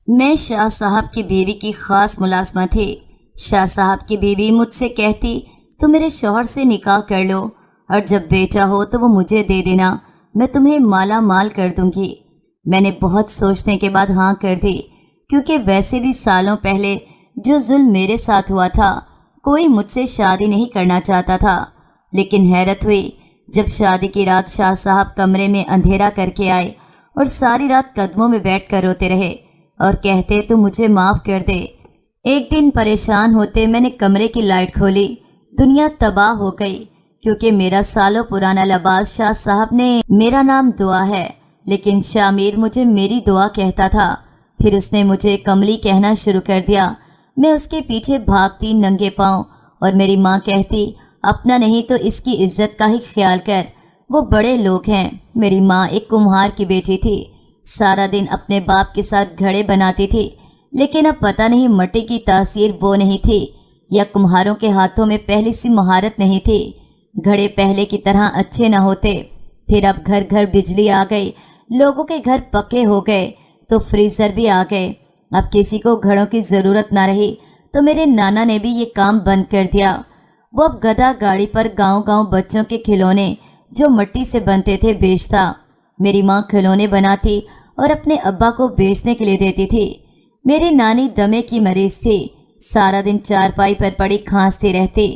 میں شاہ صاحب کی بیوی کی خاص ملازمہ تھی۔ شاہ صاحب کی بیوی مجھ سے کہتی تم میرے شوہر سے نکاح کر لو اور جب بیٹا ہو تو وہ مجھے دے دینا، میں تمہیں مالا مال کر دوں گی۔ میں نے بہت سوچنے کے بعد ہاں کر دی، کیونکہ ویسے بھی سالوں پہلے جو ظلم میرے ساتھ ہوا تھا کوئی مجھ سے شادی نہیں کرنا چاہتا تھا۔ لیکن حیرت ہوئی جب شادی کی رات شاہ صاحب کمرے میں اندھیرا کر کے آئے اور ساری رات قدموں میں بیٹھ کر روتے رہے اور کہتے تو مجھے معاف کر دے۔ ایک دن پریشان ہوتے میں نے کمرے کی لائٹ کھولی، دنیا تباہ ہو گئی، کیونکہ میرا سالوں پرانا لباس شاہ صاحب نے میرا نام دعا ہے، لیکن شاہ میر مجھے میری دعا کہتا تھا۔ پھر اس نے مجھے کملی کہنا شروع کر دیا۔ میں اس کے پیچھے بھاگتی ننگے پاؤں اور میری ماں کہتی اپنا نہیں تو اس کی عزت کا ہی خیال کر، وہ بڑے لوگ ہیں۔ میری ماں ایک کمہار کی بیٹی تھی، سارا دن اپنے باپ کے ساتھ گھڑے بناتی تھی، لیکن اب پتہ نہیں مٹی کی تاثیر وہ نہیں تھی یا کمہاروں کے ہاتھوں میں پہلی سی مہارت نہیں تھی۔ گھڑے پہلے کی طرح اچھے نہ ہوتے۔ پھر اب گھر گھر بجلی آ گئی، لوگوں کے گھر پکے ہو گئے تو فریزر بھی آ گئے، اب کسی کو گھڑوں کی ضرورت نہ رہی تو میرے نانا نے بھی یہ کام بند کر دیا۔ وہ اب گدھا گاڑی پر گاؤں گاؤں بچوں کے کھلونے جو مٹی سے بنتے تھے بیچتا۔ میری ماں کھلونے بناتی اور اپنے ابا کو بیچنے کے لیے دیتی تھی۔ میری نانی دمے کی مریض تھی، سارا دن چارپائی پر پڑی کھانستی رہتی۔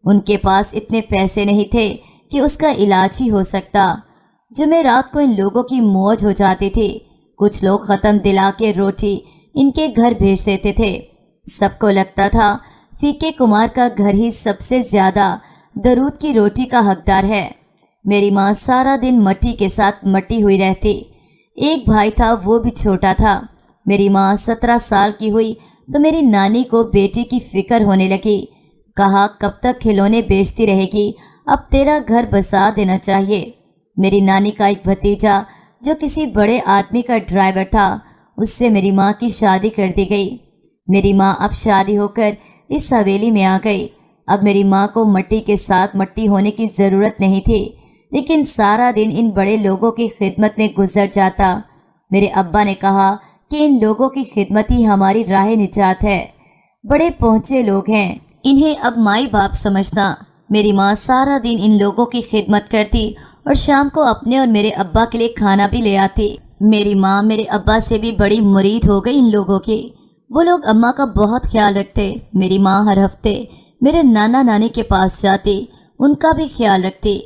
ان کے پاس اتنے پیسے نہیں تھے کہ اس کا علاج ہی ہو سکتا۔ جمعرات کو ان لوگوں کی موج ہو جاتی تھی، کچھ لوگ ختم دلا کے روٹی ان کے گھر بھیج دیتے تھے۔ سب کو لگتا تھا فیکے کمار کا گھر ہی سب سے زیادہ درود کی روٹی کا حقدار ہے۔ میری ماں سارا دن مٹی کے ساتھ مٹی ہوئی رہتی۔ ایک بھائی تھا، وہ بھی چھوٹا تھا۔ میری ماں 17 سال کی ہوئی تو میری نانی کو بیٹی کی فکر ہونے لگی۔ کہا کب تک کھلونے بیچتی رہے گی، اب تیرا گھر بسا دینا چاہیے۔ میری نانی کا ایک بھتیجا جو کسی بڑے آدمی کا ڈرائیور تھا، اس سے میری ماں کی شادی کر دی گئی۔ میری ماں اب شادی ہو کر اس حویلی میں آ گئی۔ اب میری ماں کو مٹی کے ساتھ مٹی ہونے کی ضرورت نہیں تھی، لیکن سارا دن ان بڑے لوگوں کی خدمت میں گزر جاتا۔ میرے ابا نے کہا کہ ان لوگوں کی خدمت ہی ہماری راہ نجات ہے، بڑے پہنچے لوگ ہیں، انہیں اب مائی باپ سمجھنا۔ میری ماں سارا دن ان لوگوں کی خدمت کرتی اور شام کو اپنے اور میرے ابا کے لیے کھانا بھی لے آتی۔ میری ماں میرے ابا سے بھی بڑی مرید ہو گئی ان لوگوں کی۔ وہ لوگ اماں کا بہت خیال رکھتے۔ میری ماں ہر ہفتے میرے نانا نانی کے پاس جاتی، ان کا بھی خیال رکھتی،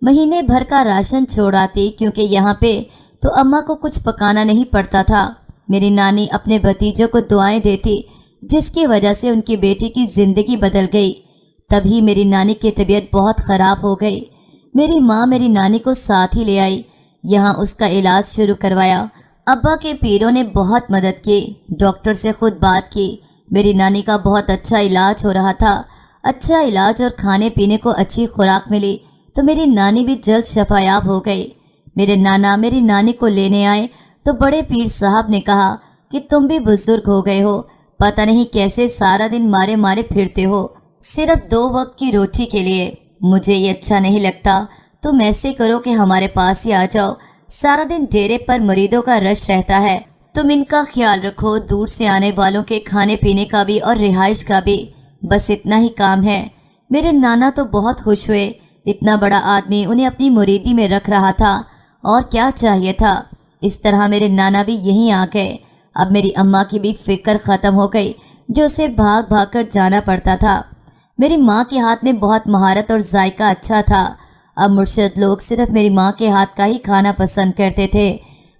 مہینے بھر کا راشن چھوڑ آتی، کیونکہ یہاں پہ تو اماں کو کچھ پکانا نہیں پڑتا تھا۔ میری نانی اپنے بھتیجوں کو دعائیں دیتی، جس کی وجہ سے ان کی بیٹی کی زندگی بدل گئی۔ تبھی میری نانی کی طبیعت بہت خراب ہو گئی۔ میری ماں میری نانی کو ساتھ ہی لے آئی، یہاں اس کا علاج شروع کروایا۔ ابا کے پیروں نے بہت مدد کی، ڈاکٹر سے خود بات کی۔ میری نانی کا بہت اچھا علاج ہو رہا تھا۔ اچھا علاج اور کھانے پینے کو اچھی خوراک ملی تو میری نانی بھی جلد شفایاب ہو گئی۔ میرے نانا میری نانی کو لینے آئے تو بڑے پیر صاحب نے کہا کہ تم بھی بزرگ ہو گئے ہو، پتہ نہیں کیسے سارا دن مارے مارے پھرتے ہو، صرف 2 وقت کی روٹی کے لیے۔ مجھے یہ اچھا نہیں لگتا، تم ایسے کرو کہ ہمارے پاس ہی آ جاؤ، سارا دن ڈیرے پر مریدوں کا رش رہتا ہے، تم ان کا خیال رکھو، دور سے آنے والوں کے کھانے پینے کا بھی اور رہائش کا بھی، بس اتنا ہی کام ہے۔ میرے نانا تو بہت خوش ہوئے، اتنا بڑا آدمی انہیں اپنی مریدی میں رکھ رہا تھا، اور کیا چاہیے تھا۔ اس طرح میرے نانا بھی یہیں آ گئے۔ اب میری اماں کی بھی فکر ختم ہو گئی، جو اسے بھاگ بھاگ کر جانا پڑتا تھا۔ میری ماں کے ہاتھ میں بہت مہارت اور ذائقہ اچھا تھا۔ اب مرشد لوگ صرف میری ماں کے ہاتھ کا ہی کھانا پسند کرتے تھے۔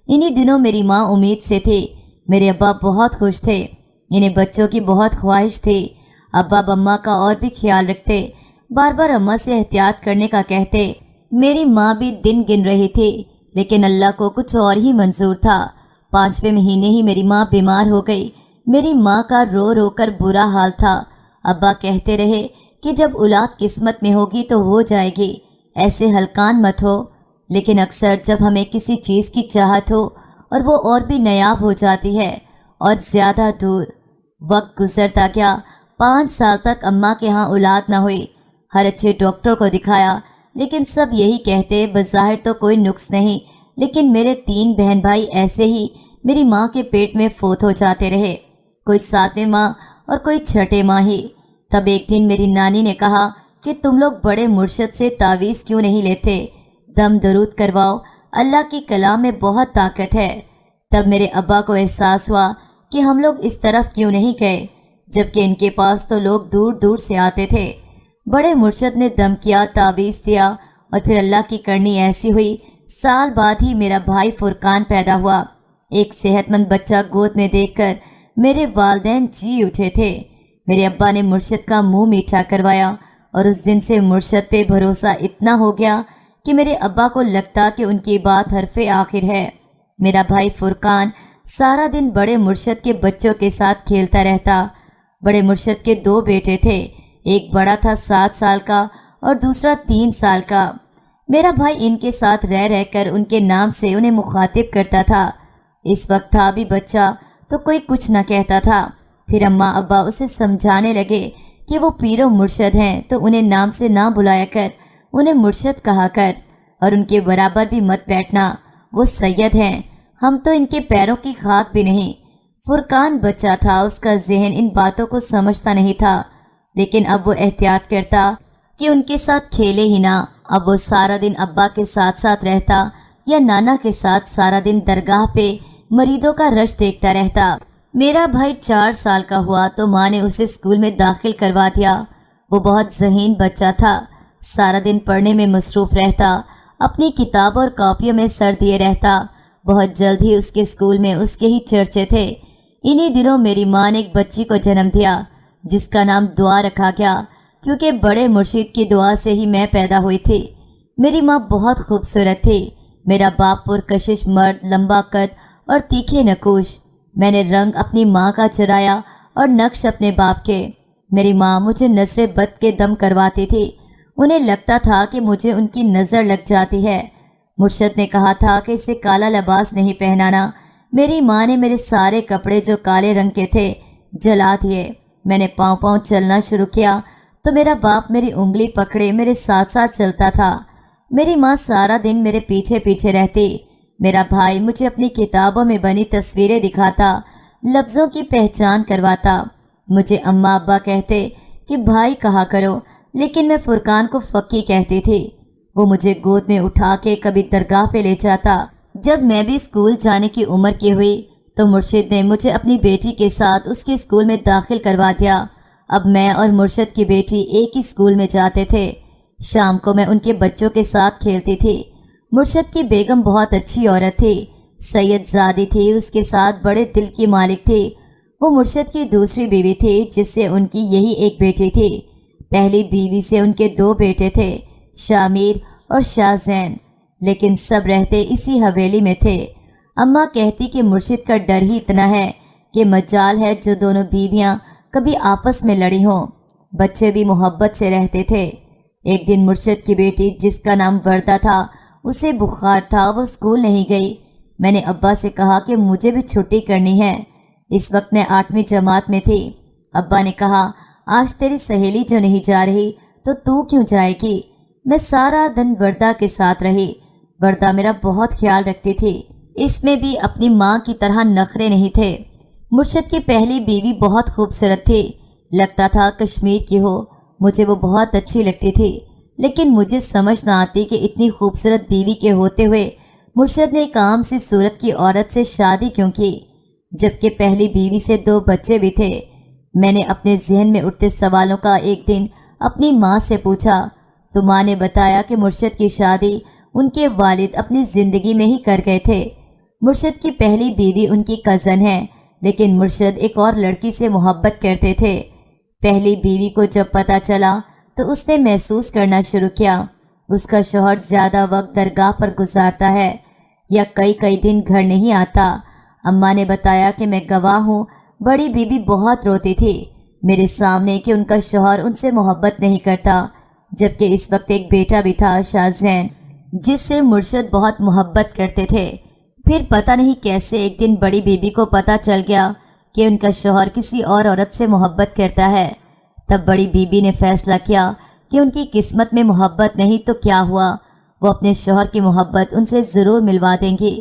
انہی دنوں میری ماں امید سے تھی۔ میرے ابا بہت خوش تھے، انہیں بچوں کی بہت خواہش تھی۔ ابا اماں کا اور بھی خیال رکھتے، بار بار اماں سے احتیاط کرنے کا کہتے۔ میری ماں بھی دن گن رہی تھی، لیکن اللہ کو کچھ اور ہی منظور تھا۔ 5ویں مہینے ہی میری ماں بیمار ہو گئی۔ میری ماں کا رو رو کر برا حال تھا۔ ابا کہتے رہے کہ جب اولاد قسمت میں ہوگی تو ہو جائے گی، ایسے ہلکان مت ہو، لیکن اکثر جب ہمیں کسی چیز کی چاہت ہو اور وہ اور بھی نایاب ہو جاتی ہے اور زیادہ دور، وقت گزرتا گیا، 5 سال تک اماں کے ہاں اولاد نہ ہوئی۔ ہر اچھے ڈاکٹر کو دکھایا، لیکن سب یہی کہتے بظاہر تو کوئی نقص نہیں، لیکن میرے 3 بہن بھائی ایسے ہی میری ماں کے پیٹ میں فوت ہو جاتے رہے، کوئی 7ویں ماہ اور کوئی 6ٹھے ماہ ہی۔ تب ایک دن میری نانی نے کہا کہ تم لوگ بڑے مرشد سے تعویذ کیوں نہیں لیتے، دم درود کرواؤ، اللہ کی کلام میں بہت طاقت ہے۔ تب میرے ابا کو احساس ہوا کہ ہم لوگ اس طرف کیوں نہیں گئے، جبکہ ان کے پاس تو لوگ دور دور سے آتے تھے۔ بڑے مرشد نے دم کیا، تعویذ دیا، اور پھر اللہ کی کرنی ایسی ہوئی، سال بعد ہی میرا بھائی فرقان پیدا ہوا۔ ایک صحت مند بچہ گود میں دیکھ کر میرے والدین جی اٹھے تھے۔ میرے ابا نے مرشد کا منہ میٹھا کروایا، اور اس دن سے مرشد پہ بھروسہ اتنا ہو گیا کہ میرے ابا کو لگتا کہ ان کی بات حرف آخر ہے۔ میرا بھائی فرقان سارا دن بڑے مرشد کے بچوں کے ساتھ کھیلتا رہتا۔ بڑے مرشد کے 2 بیٹے تھے، ایک بڑا تھا 7 سال کا اور دوسرا 3 سال کا۔ میرا بھائی ان کے ساتھ رہ کر ان کے نام سے انہیں مخاطب کرتا تھا۔ اس وقت تھا بھی بچہ تو کوئی کچھ نہ کہتا تھا۔ پھر اماں ابا اسے سمجھانے لگے کہ وہ پیر و مرشد ہیں تو انہیں نام سے نہ بلایا کر، انہیں مرشد کہا کر، اور ان کے برابر بھی مت بیٹھنا، وہ سید ہیں، ہم تو ان کے پیروں کی خاک بھی نہیں۔ فرقان بچہ تھا، اس کا ذہن ان باتوں کو سمجھتا نہیں تھا، لیکن اب وہ احتیاط کرتا کہ ان کے ساتھ کھیلے ہی نہ۔ اب وہ سارا دن ابا کے ساتھ ساتھ رہتا یا نانا کے ساتھ سارا دن درگاہ پہ مریدوں کا رش دیکھتا رہتا۔ میرا بھائی 4 سال کا ہوا تو ماں نے اسے اسکول میں داخل کروا دیا۔ وہ بہت ذہین بچہ تھا، سارا دن پڑھنے میں مصروف رہتا، اپنی کتاب اور کاپیوں میں سر دیے رہتا۔ بہت جلد ہی اس کے اسکول میں اس کے ہی چرچے تھے۔ انہی دنوں میری ماں نے ایک بچی کو جنم دیا جس کا نام دعا رکھا گیا، کیونکہ بڑے مرشد کی دعا سے ہی میں پیدا ہوئی تھی۔ میری ماں بہت خوبصورت تھی، میرا باپ پرکشش مرد، لمبا قد اور تیکھے نکوش۔ میں نے رنگ اپنی ماں کا چرایا اور نقش اپنے باپ کے۔ میری ماں مجھے نظر بد کے دم کرواتی تھی، انہیں لگتا تھا کہ مجھے ان کی نظر لگ جاتی ہے۔ مرشد نے کہا تھا کہ اسے کالا لباس نہیں پہنانا۔ میری ماں نے میرے سارے کپڑے جو کالے رنگ کے تھے جلا دیے۔ میں نے پاؤں پاؤں چلنا شروع کیا تو میرا باپ میری انگلی پکڑے میرے ساتھ ساتھ چلتا تھا۔ میری ماں سارا دن میرے پیچھے پیچھے رہتی۔ میرا بھائی مجھے اپنی کتابوں میں بنی تصویریں دکھاتا، لفظوں کی پہچان کرواتا۔ مجھے اماں ابا کہتے کہ بھائی کہا کرو، لیکن میں فرقان کو فقی کہتی تھی۔ وہ مجھے گود میں اٹھا کے کبھی درگاہ پہ لے جاتا۔ جب میں بھی اسکول جانے کی عمر کی ہوئی تو مرشد نے مجھے اپنی بیٹی کے ساتھ اس کے اسکول میں داخل کروا دیا۔ اب میں اور مرشد کی بیٹی ایک ہی اسکول میں جاتے تھے۔ شام کو میں ان کے بچوں کے ساتھ کھیلتی تھی۔ مرشد کی بیگم بہت اچھی عورت تھی، سید زادی تھی، اس کے ساتھ بڑے دل کی مالک تھی۔ وہ مرشد کی دوسری بیوی تھی جس سے ان کی یہی ایک بیٹی تھی۔ پہلی بیوی سے ان کے 2 بیٹے تھے، شامیر اور شاہ زین، لیکن سب رہتے اسی حویلی میں تھے۔ اماں کہتی کہ مرشد کا ڈر ہی اتنا ہے کہ مجال ہے جو دونوں بیویاں کبھی آپس میں لڑی ہوں۔ بچے بھی محبت سے رہتے تھے۔ ایک دن مرشد کی بیٹی جس کا نام وردہ تھا، اسے بخار تھا، وہ اسکول نہیں گئی۔ میں نے ابا سے کہا کہ مجھے بھی چھٹی کرنی ہے۔ اس وقت میں 8ویں جماعت میں تھی۔ ابا نے کہا آج تیری سہیلی جو نہیں جا رہی تو کیوں جائے گی؟ میں سارا دن وردہ کے ساتھ رہی۔ وردہ میرا بہت خیال رکھتی تھی، اس میں بھی اپنی ماں کی طرح نخرے نہیں تھے۔ مرشد کی پہلی بیوی بہت خوبصورت تھی، لگتا تھا کشمیر کی ہو۔ مجھے وہ بہت اچھی لگتی تھی، لیکن مجھے سمجھ نہ آتی کہ اتنی خوبصورت بیوی کے ہوتے ہوئے مرشد نے ایک عام سی صورت کی عورت سے شادی کیوں کی، جبکہ پہلی بیوی سے 2 بچے بھی تھے۔ میں نے اپنے ذہن میں اٹھتے سوالوں کا ایک دن اپنی ماں سے پوچھا تو ماں نے بتایا کہ مرشد کی شادی ان کے والد اپنی زندگی میں ہی کر گئے تھے۔ مرشد کی پہلی بیوی ان کی کزن ہے، لیکن مرشد ایک اور لڑکی سے محبت کرتے تھے۔ پہلی بیوی کو جب پتہ چلا تو اس نے محسوس کرنا شروع کیا اس کا شوہر زیادہ وقت درگاہ پر گزارتا ہے یا کئی دن گھر نہیں آتا۔ اماں نے بتایا کہ میں گواہ ہوں، بڑی بیوی بہت روتی تھی میرے سامنے کہ ان کا شوہر ان سے محبت نہیں کرتا، جبکہ اس وقت ایک بیٹا بھی تھا، شاہ زین، جس سے مرشد بہت محبت کرتے تھے۔ پھر پتہ نہیں کیسے ایک دن بڑی بیوی کو پتہ چل گیا کہ ان کا شوہر کسی اور عورت سے محبت کرتا ہے۔ تب بڑی بیوی نے فیصلہ کیا کہ ان کی قسمت میں محبت نہیں تو کیا ہوا، وہ اپنے شوہر کی محبت ان سے ضرور ملوا دیں گی۔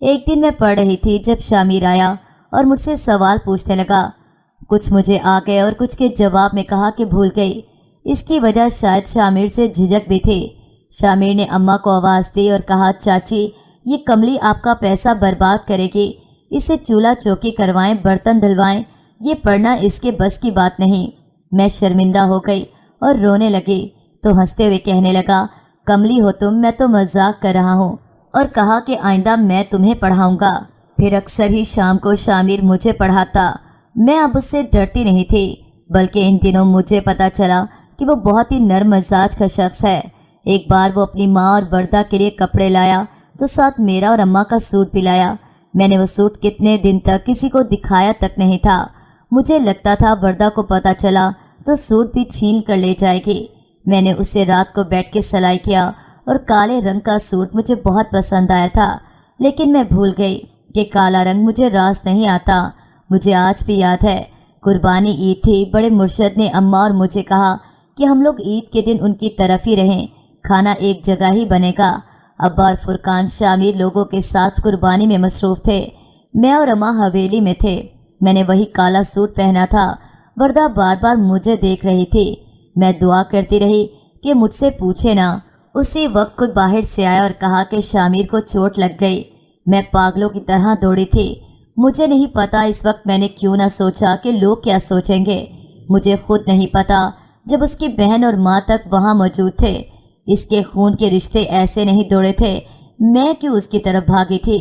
ایک دن میں پڑھ رہی تھی جب شامر آیا اور مجھ سے سوال پوچھنے لگا۔ کچھ مجھے آ گئے اور کچھ کے جواب میں کہا کہ بھول گئی۔ اس کی وجہ شاید شامر سے جھجک بھی تھی۔ شامر نے اماں کو آواز دی اور کہا، چاچی یہ کملی آپ کا پیسہ برباد کرے گی، اسے چولہا چوکی کروائیں، برتن دھلوائیں، یہ پڑھنا اس کے بس کی بات نہیں۔ میں شرمندہ ہو گئی اور رونے لگی تو ہنستے ہوئے کہنے لگا، کملی ہو تم، میں تو مذاق کر رہا ہوں، اور کہا کہ آئندہ میں تمہیں پڑھاؤں گا۔ پھر اکثر ہی شام کو شامر مجھے پڑھاتا۔ میں اب اس سے ڈرتی نہیں تھی، بلکہ ان دنوں مجھے پتہ چلا کہ وہ بہت ہی نرم مزاج کا شخص ہے۔ ایک بار وہ اپنی ماں اور وردہ کے لیے کپڑے لایا تو ساتھ میرا اور اماں کا سوٹ بھی لایا۔ میں نے وہ سوٹ کتنے دن تک کسی کو دکھایا تک نہیں تھا۔ مجھے لگتا تھا وردہ کو پتہ چلا تو سوٹ بھی چھین کر لے جائے گی۔ میں نے اسے رات کو بیٹھ کے سلائی کیا اور کالے رنگ کا سوٹ مجھے بہت پسند آیا تھا، لیکن میں بھول گئی کہ کالا رنگ مجھے راس نہیں آتا۔ مجھے آج بھی یاد ہے، قربانی عید تھی، بڑے مرشد نے اماں اور مجھے کہا کہ ہم لوگ عید کے دن ان کی طرف ہی رہیں، کھانا ایک جگہ ہی بنے گا۔ ابا اور فرقان شامر لوگوں کے ساتھ قربانی میں مصروف تھے، میں اور اماں حویلی میں تھے۔ میں نے وہی کالا سوٹ پہنا تھا۔ وردہ بار بار مجھے دیکھ رہی تھی۔ میں دعا کرتی رہی کہ مجھ سے پوچھے نہ۔ اسی وقت کوئی باہر سے آیا اور کہا کہ شامر کو چوٹ لگ گئی۔ میں پاگلوں کی طرح دوڑی تھی۔ مجھے نہیں پتا اس وقت میں نے کیوں نہ سوچا کہ لوگ کیا سوچیں گے۔ مجھے خود نہیں پتا جب اس کی بہن اور ماں تک وہاں موجود تھے۔ اس کے خون کے رشتے ایسے نہیں دوڑے تھے، میں کیوں اس کی طرف بھاگی تھی۔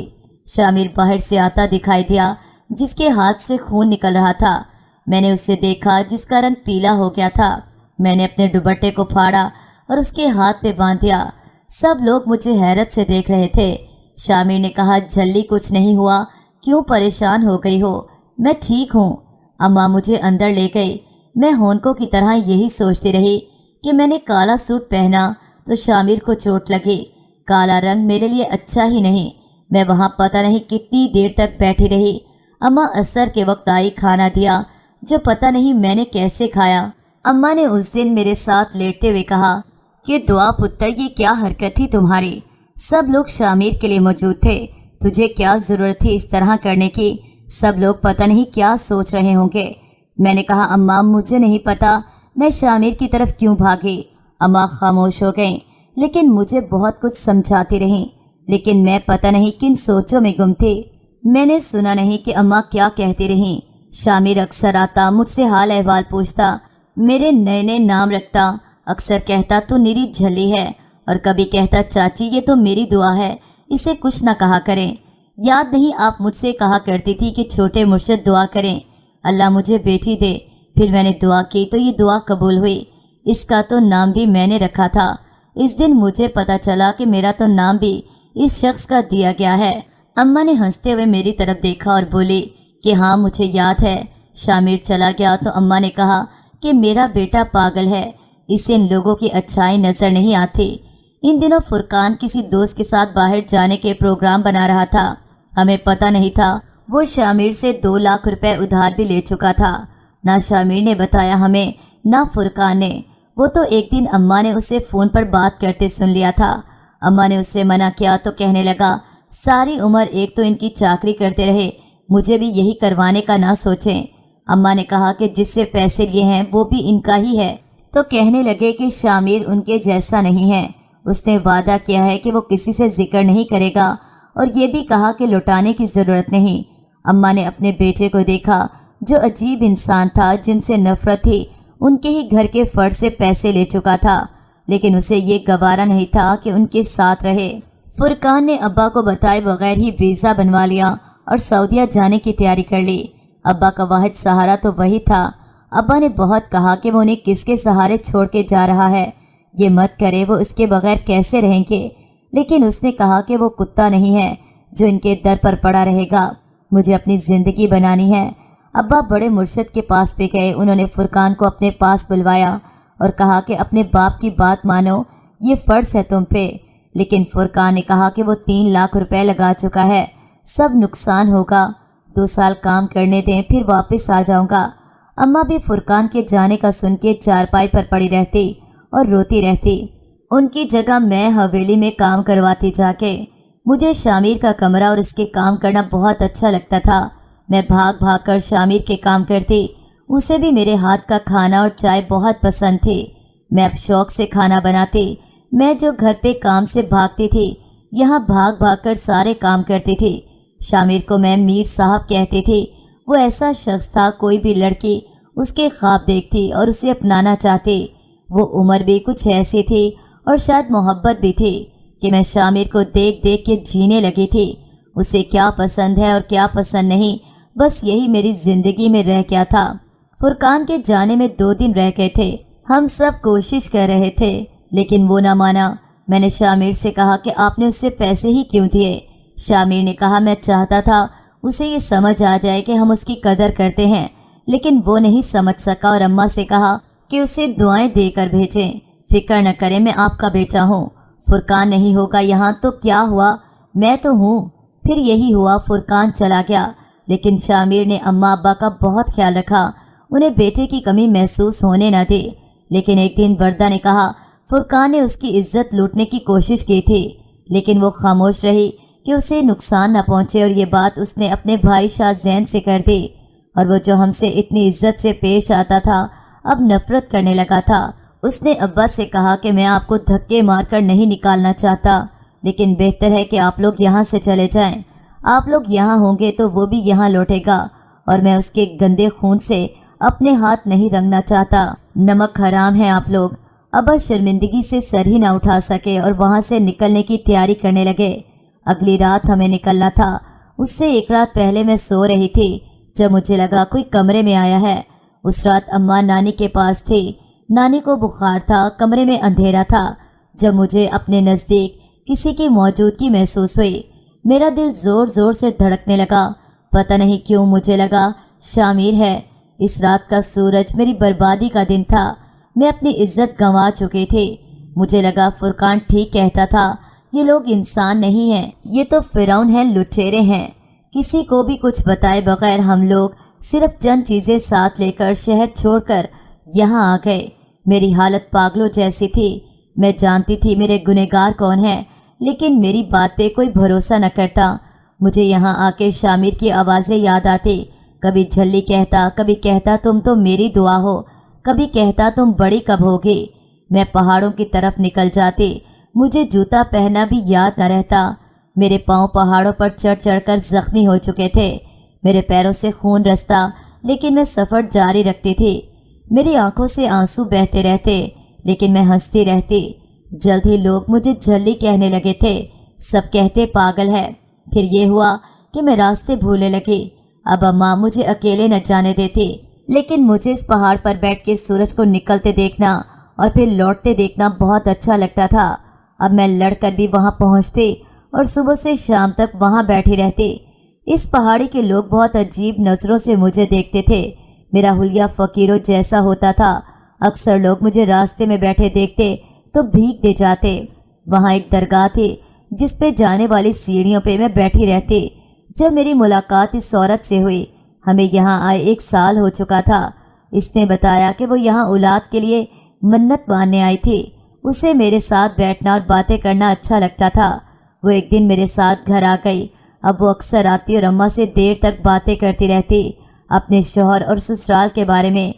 شامر باہر سے آتا دکھائی دیا، جس کے ہاتھ سے خون نکل رہا تھا۔ میں نے اسے دیکھا جس کا رنگ پیلا ہو گیا تھا۔ میں نے اپنے دوپٹے کو پھاڑا اور اس کے ہاتھ پہ باندھ دیا۔ سب لوگ مجھے حیرت سے دیکھ رہے تھے۔ شامر نے کہا، جھلی کچھ نہیں ہوا، کیوں پریشان ہو گئی ہو؟ میں ٹھیک ہوں۔ اماں مجھے اندر لے گئی۔ میں ہونکوں کی طرح یہی سوچتی رہی کہ میں نے کالا سوٹ پہنا تو شامر کو چوٹ لگی۔ کالا رنگ میرے لیے اچھا ہی نہیں۔ میں وہاں پتہ نہیں کتنی دیر تک بیٹھی رہی۔ اماں عصر کے وقت آئی، کھانا دیا جو پتہ نہیں میں نے کیسے کھایا۔ اماں نے اس دن میرے ساتھ لیٹتے ہوئے کہا کہ دعا پتر، یہ کیا حرکت تھی تمہاری؟ سب لوگ شامر کے لیے موجود تھے، تجھے کیا ضرورت تھی اس طرح کرنے کی؟ سب لوگ پتہ نہیں کیا سوچ رہے ہوں گے۔ میں نے کہا، اماں مجھے نہیں پتا میں شامر کی طرف کیوں بھاگی۔ اماں خاموش ہو گئیں، لیکن مجھے بہت کچھ سمجھاتی رہیں، لیکن میں پتہ نہیں کن سوچوں میں گم تھی۔ میں نے سنا نہیں کہ اماں کیا کہتی رہیں۔ شامر اکثر آتا، مجھ سے حال احوال پوچھتا، میرے نئے نئے نام رکھتا، اکثر کہتا تو نیری جھلی ہے، اور کبھی کہتا چاچی یہ تو میری دعا ہے، اسے کچھ نہ کہا کریں۔ یاد نہیں آپ مجھ سے کہا کرتی تھی کہ چھوٹے مرشد دعا کریں، اللہ مجھے بیٹی دے۔ پھر میں نے دعا کی تو یہ دعا قبول ہوئی۔ اس کا تو نام بھی میں نے رکھا تھا۔ اس دن مجھے پتہ چلا کہ میرا تو نام بھی اس شخص کا دیا گیا ہے۔ اماں نے ہنستے ہوئے میری طرف دیکھا اور بولی کہ ہاں مجھے یاد ہے۔ شامر چلا گیا تو اماں نے کہا کہ میرا بیٹا پاگل ہے، اسے ان لوگوں کی اچھائی نظر نہیں آتی۔ ان دنوں فرقان کسی دوست کے ساتھ باہر جانے کے پروگرام بنا رہا تھا۔ ہمیں پتہ نہیں تھا وہ شامر سے 2 لاکھ روپے ادھار بھی لے چکا تھا۔ نہ شامر نے بتایا ہمیں، نہ فرقان نے۔ وہ تو ایک دن اماں نے اسے فون پر بات کرتے سن لیا تھا۔ اماں نے اسے منع کیا تو کہنے لگا، ساری عمر ایک تو ان کی چاکری کرتے رہے، مجھے بھی یہی کروانے کا نہ سوچیں۔ اماں نے کہا کہ جس سے پیسے لیے ہیں وہ بھی ان کا ہی ہے، تو کہنے لگے کہ شامر ان کے جیسا نہیں ہے، اس نے وعدہ کیا ہے کہ وہ کسی سے ذکر نہیں کرے گا، اور یہ بھی کہا کہ لوٹانے کی ضرورت نہیں۔ اماں نے اپنے بیٹے کو دیکھا جو عجیب انسان تھا، جن سے نفرت تھی، ان کے ہی گھر کے فرد سے پیسے لے چکا تھا، لیکن اسے یہ گوارا نہیں تھا کہ ان کے ساتھ رہے۔ فرقان نے ابا کو بتائے بغیر ہی ویزا بنوا لیا اور سعودیہ جانے کی تیاری کر لی۔ ابا کا واحد سہارا تو وہی تھا۔ ابا نے بہت کہا کہ وہ انہیں کس کے سہارے چھوڑ کے جا رہا ہے، یہ مت کرے، وہ اس کے بغیر کیسے رہیں گے، لیکن اس نے کہا کہ وہ کتا نہیں ہے جو ان کے در پر پڑا رہے گا، مجھے اپنی زندگی بنانی ہے۔ ابا بڑے مرشد کے پاس بھی گئے، انہوں نے فرقان کو اپنے پاس بلوایا اور کہا کہ اپنے باپ کی بات مانو، یہ فرض ہے تم پہ۔ لیکن فرقان نے کہا کہ وہ 3 لاکھ روپے لگا چکا ہے، سب نقصان ہوگا، 2 سال کام کرنے دیں پھر واپس آ جاؤں گا۔ اماں بھی فرقان کے جانے کا سن کے چارپائی پر پڑی رہتی اور روتی رہتی۔ ان کی جگہ میں حویلی میں کام کرواتی جا کے۔ مجھے شامیر کا کمرہ اور اس کے کام کرنا بہت اچھا لگتا تھا۔ میں بھاگ بھاگ کر شامیر کے کام کرتی۔ اسے بھی میرے ہاتھ کا کھانا اور چائے بہت پسند تھی۔ میں اب شوق سے کھانا بناتی۔ میں جو گھر پہ کام سے بھاگتی تھی، یہاں بھاگ بھاگ کر سارے کام کرتی تھی۔ شامیر کو میں میر صاحب کہتی تھی۔ وہ ایسا شخص تھا، کوئی بھی لڑکی اس کے خواب دیکھتی اور اسے اپنانا چاہتی۔ وہ عمر بھی کچھ ایسی تھی اور شاید محبت بھی تھی کہ میں شامیر کو دیکھ دیکھ کے جینے لگی تھی۔ اسے کیا پسند ہے اور کیا پسند نہیں، بس یہی میری زندگی میں رہ گیا تھا۔ فرقان کے جانے میں 2 دن رہ گئے تھے۔ ہم سب کوشش کر رہے تھے لیکن وہ نہ مانا۔ میں نے شامیر سے کہا کہ آپ نے اس سے پیسے ہی کیوں دیے؟ شامیر نے کہا میں چاہتا تھا اسے یہ سمجھ آ جائے کہ ہم اس کی قدر کرتے ہیں، لیکن وہ نہیں سمجھ سکا اور اماں سے کہا کہ اسے دعائیں دے کر بھیجیں۔ فکر نہ کریں، میں آپ کا بیٹا ہوں۔ فرقان نہیں ہوگا یہاں تو کیا ہوا، میں تو ہوں۔ پھر یہی ہوا، فرقان چلا گیا، لیکن شامیر نے اماں ابا کا بہت خیال رکھا، انہیں بیٹے کی کمی محسوس ہونے نہ دی۔ لیکن ایک دن وردہ نے کہا فرقان نے اس کی عزت لوٹنے کی کوشش کی تھی، لیکن وہ خاموش رہی کہ اسے نقصان نہ پہنچے، اور یہ بات اس نے اپنے بھائی شاہ زین سے کر دی۔ اور وہ جو ہم سے اتنی عزت سے پیش آتا تھا اب نفرت کرنے لگا تھا۔ اس نے ابا سے کہا کہ میں آپ کو دھکے مار کر نہیں نکالنا چاہتا، لیکن بہتر ہے کہ آپ لوگ یہاں سے چلے جائیں۔ آپ لوگ یہاں ہوں گے تو وہ بھی یہاں لوٹے گا، اور میں اس کے گندے خون سے اپنے ہاتھ نہیں رنگنا چاہتا۔ نمک حرام ہے آپ لوگ۔ ابا شرمندگی سے سر ہی نہ اٹھا سکے اور وہاں سے نکلنے کی تیاری کرنے لگے۔ اگلی رات ہمیں نکلنا تھا۔ اس سے 1 رات پہلے میں سو رہی تھی جب مجھے لگا کوئی کمرے میں آیا ہے۔ اس رات اماں نانی کے پاس تھی۔ نانی کو بخار تھا، کمرے میں اندھیرا تھا۔ جب مجھے اپنے نزدیک کسی کی موجودگی محسوس ہوئی، میرا دل زور زور سے دھڑکنے لگا۔ پتہ نہیں کیوں مجھے لگا شامیر ہے۔ اس رات کا سورج میری بربادی کا دن تھا۔ میں اپنی عزت گنوا چکی تھی۔ مجھے لگا فرقان ٹھیک کہتا تھا، یہ لوگ انسان نہیں ہیں، یہ تو فرعون ہیں، لٹیرے ہیں۔ کسی کو بھی کچھ بتائے بغیر ہم لوگ صرف چند چیزیں ساتھ لے کر شہر چھوڑ کر یہاں آ گئے۔ میری حالت پاگلوں جیسی تھی۔ میں جانتی تھی میرے گنہگار کون ہیں، لیکن میری بات پہ کوئی بھروسہ نہ کرتا۔ مجھے یہاں آ کے شامیر کی آوازیں یاد آتی۔ کبھی جھلی کہتا، کبھی کہتا تم تو میری دعا ہو، کبھی کہتا تم بڑی کب ہوگی۔ میں پہاڑوں کی طرف نکل جاتی۔ مجھے جوتا پہننا بھی یاد نہ رہتا۔ میرے پاؤں پہاڑوں پر چڑھ چڑھ کر زخمی ہو چکے تھے۔ میرے پیروں سے خون رستا، لیکن میں سفر جاری رکھتی تھی۔ میری آنکھوں سے آنسو بہتے رہتے، لیکن میں ہنستی رہتی۔ جلد ہی لوگ مجھے جھلی کہنے لگے تھے، سب کہتے پاگل ہے۔ پھر یہ ہوا کہ میں راستے بھولنے لگی۔ اب اماں مجھے اکیلے نہ جانے دیتی، لیکن مجھے اس پہاڑ پر بیٹھ کے سورج کو نکلتے دیکھنا اور پھر لوٹتے دیکھنا بہت اچھا لگتا تھا۔ اب میں لڑ کر بھی وہاں پہنچتی اور صبح سے شام تک وہاں بیٹھی رہتی۔ اس پہاڑی کے لوگ بہت عجیب نظروں سے مجھے دیکھتے تھے۔ میرا حلیہ فقیروں جیسا ہوتا تھا۔ اکثر لوگ مجھے راستے میں بیٹھے دیکھتے تو بھیگ دے جاتے۔ وہاں ایک درگاہ تھی جس پہ جانے والی سیڑھیوں پہ میں بیٹھی رہتی۔ جب میری ملاقات اس عورت سے ہوئی، ہمیں یہاں آئے 1 سال ہو چکا تھا۔ اس نے بتایا کہ وہ یہاں اولاد کے لیے منت ماننے آئی تھی۔ اسے میرے ساتھ بیٹھنا اور باتیں کرنا اچھا لگتا تھا۔ وہ ایک دن میرے ساتھ گھر آ گئی۔ اب وہ اکثر آتی اور اماں سے دیر تک باتیں کرتی رہتی اپنے شوہر اور سسرال کے بارے میں۔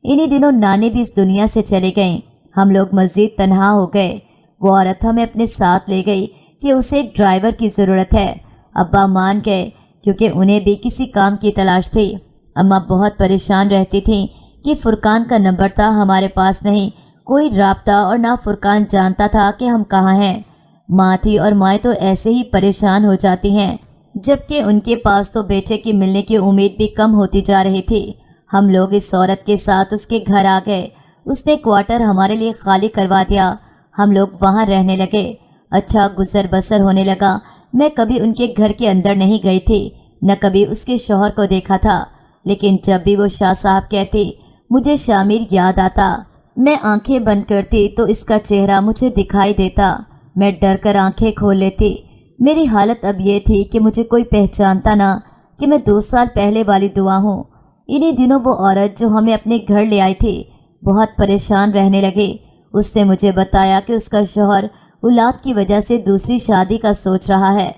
انہی دنوں نانی بھی اس دنیا سے چلی گئیں۔ ہم لوگ مزید تنہا ہو گئے۔ وہ عورت ہمیں اپنے ساتھ لے گئی کہ اسے ایک ڈرائیور کی ضرورت ہے۔ ابا مان گئے کیونکہ انہیں بھی کسی کام کی تلاش تھی۔ اماں بہت پریشان رہتی تھیں کہ فرقان کا نمبر تھا ہمارے پاس نہیں کوئی رابطہ، اور نہ فرقان جانتا تھا کہ ہم کہاں ہیں۔ ماں تھی اور مائیں تو ایسے ہی پریشان ہو جاتی ہیں، جبکہ ان کے پاس تو بیٹے کی ملنے کی امید بھی کم ہوتی جا رہی تھی۔ ہم لوگ اس عورت کے ساتھ اس کے گھر آ گئے۔ اس نے کوارٹر ہمارے لیے خالی کروا دیا۔ ہم لوگ وہاں رہنے لگے۔ اچھا گزر بسر ہونے لگا۔ میں کبھی ان کے گھر کے اندر نہیں گئی تھی، نہ کبھی اس کے شوہر کو دیکھا تھا، لیکن جب بھی وہ شاہ صاحب کہتی مجھے شامیر یاد آتا۔ میں آنکھیں بند کرتی تو اس کا چہرہ مجھے دکھائی دیتا۔ میں ڈر کر آنکھیں کھول لیتی۔ میری حالت اب یہ تھی کہ مجھے کوئی پہچانتا نہ کہ میں 2 سال پہلے والی دعا ہوں۔ انہی دنوں وہ عورت جو ہمیں اپنے گھر لے آئی تھی بہت پریشان رہنے لگی۔ اس نے مجھے بتایا کہ اس کا شوہر اولاد کی وجہ سے دوسری شادی کا سوچ رہا ہے۔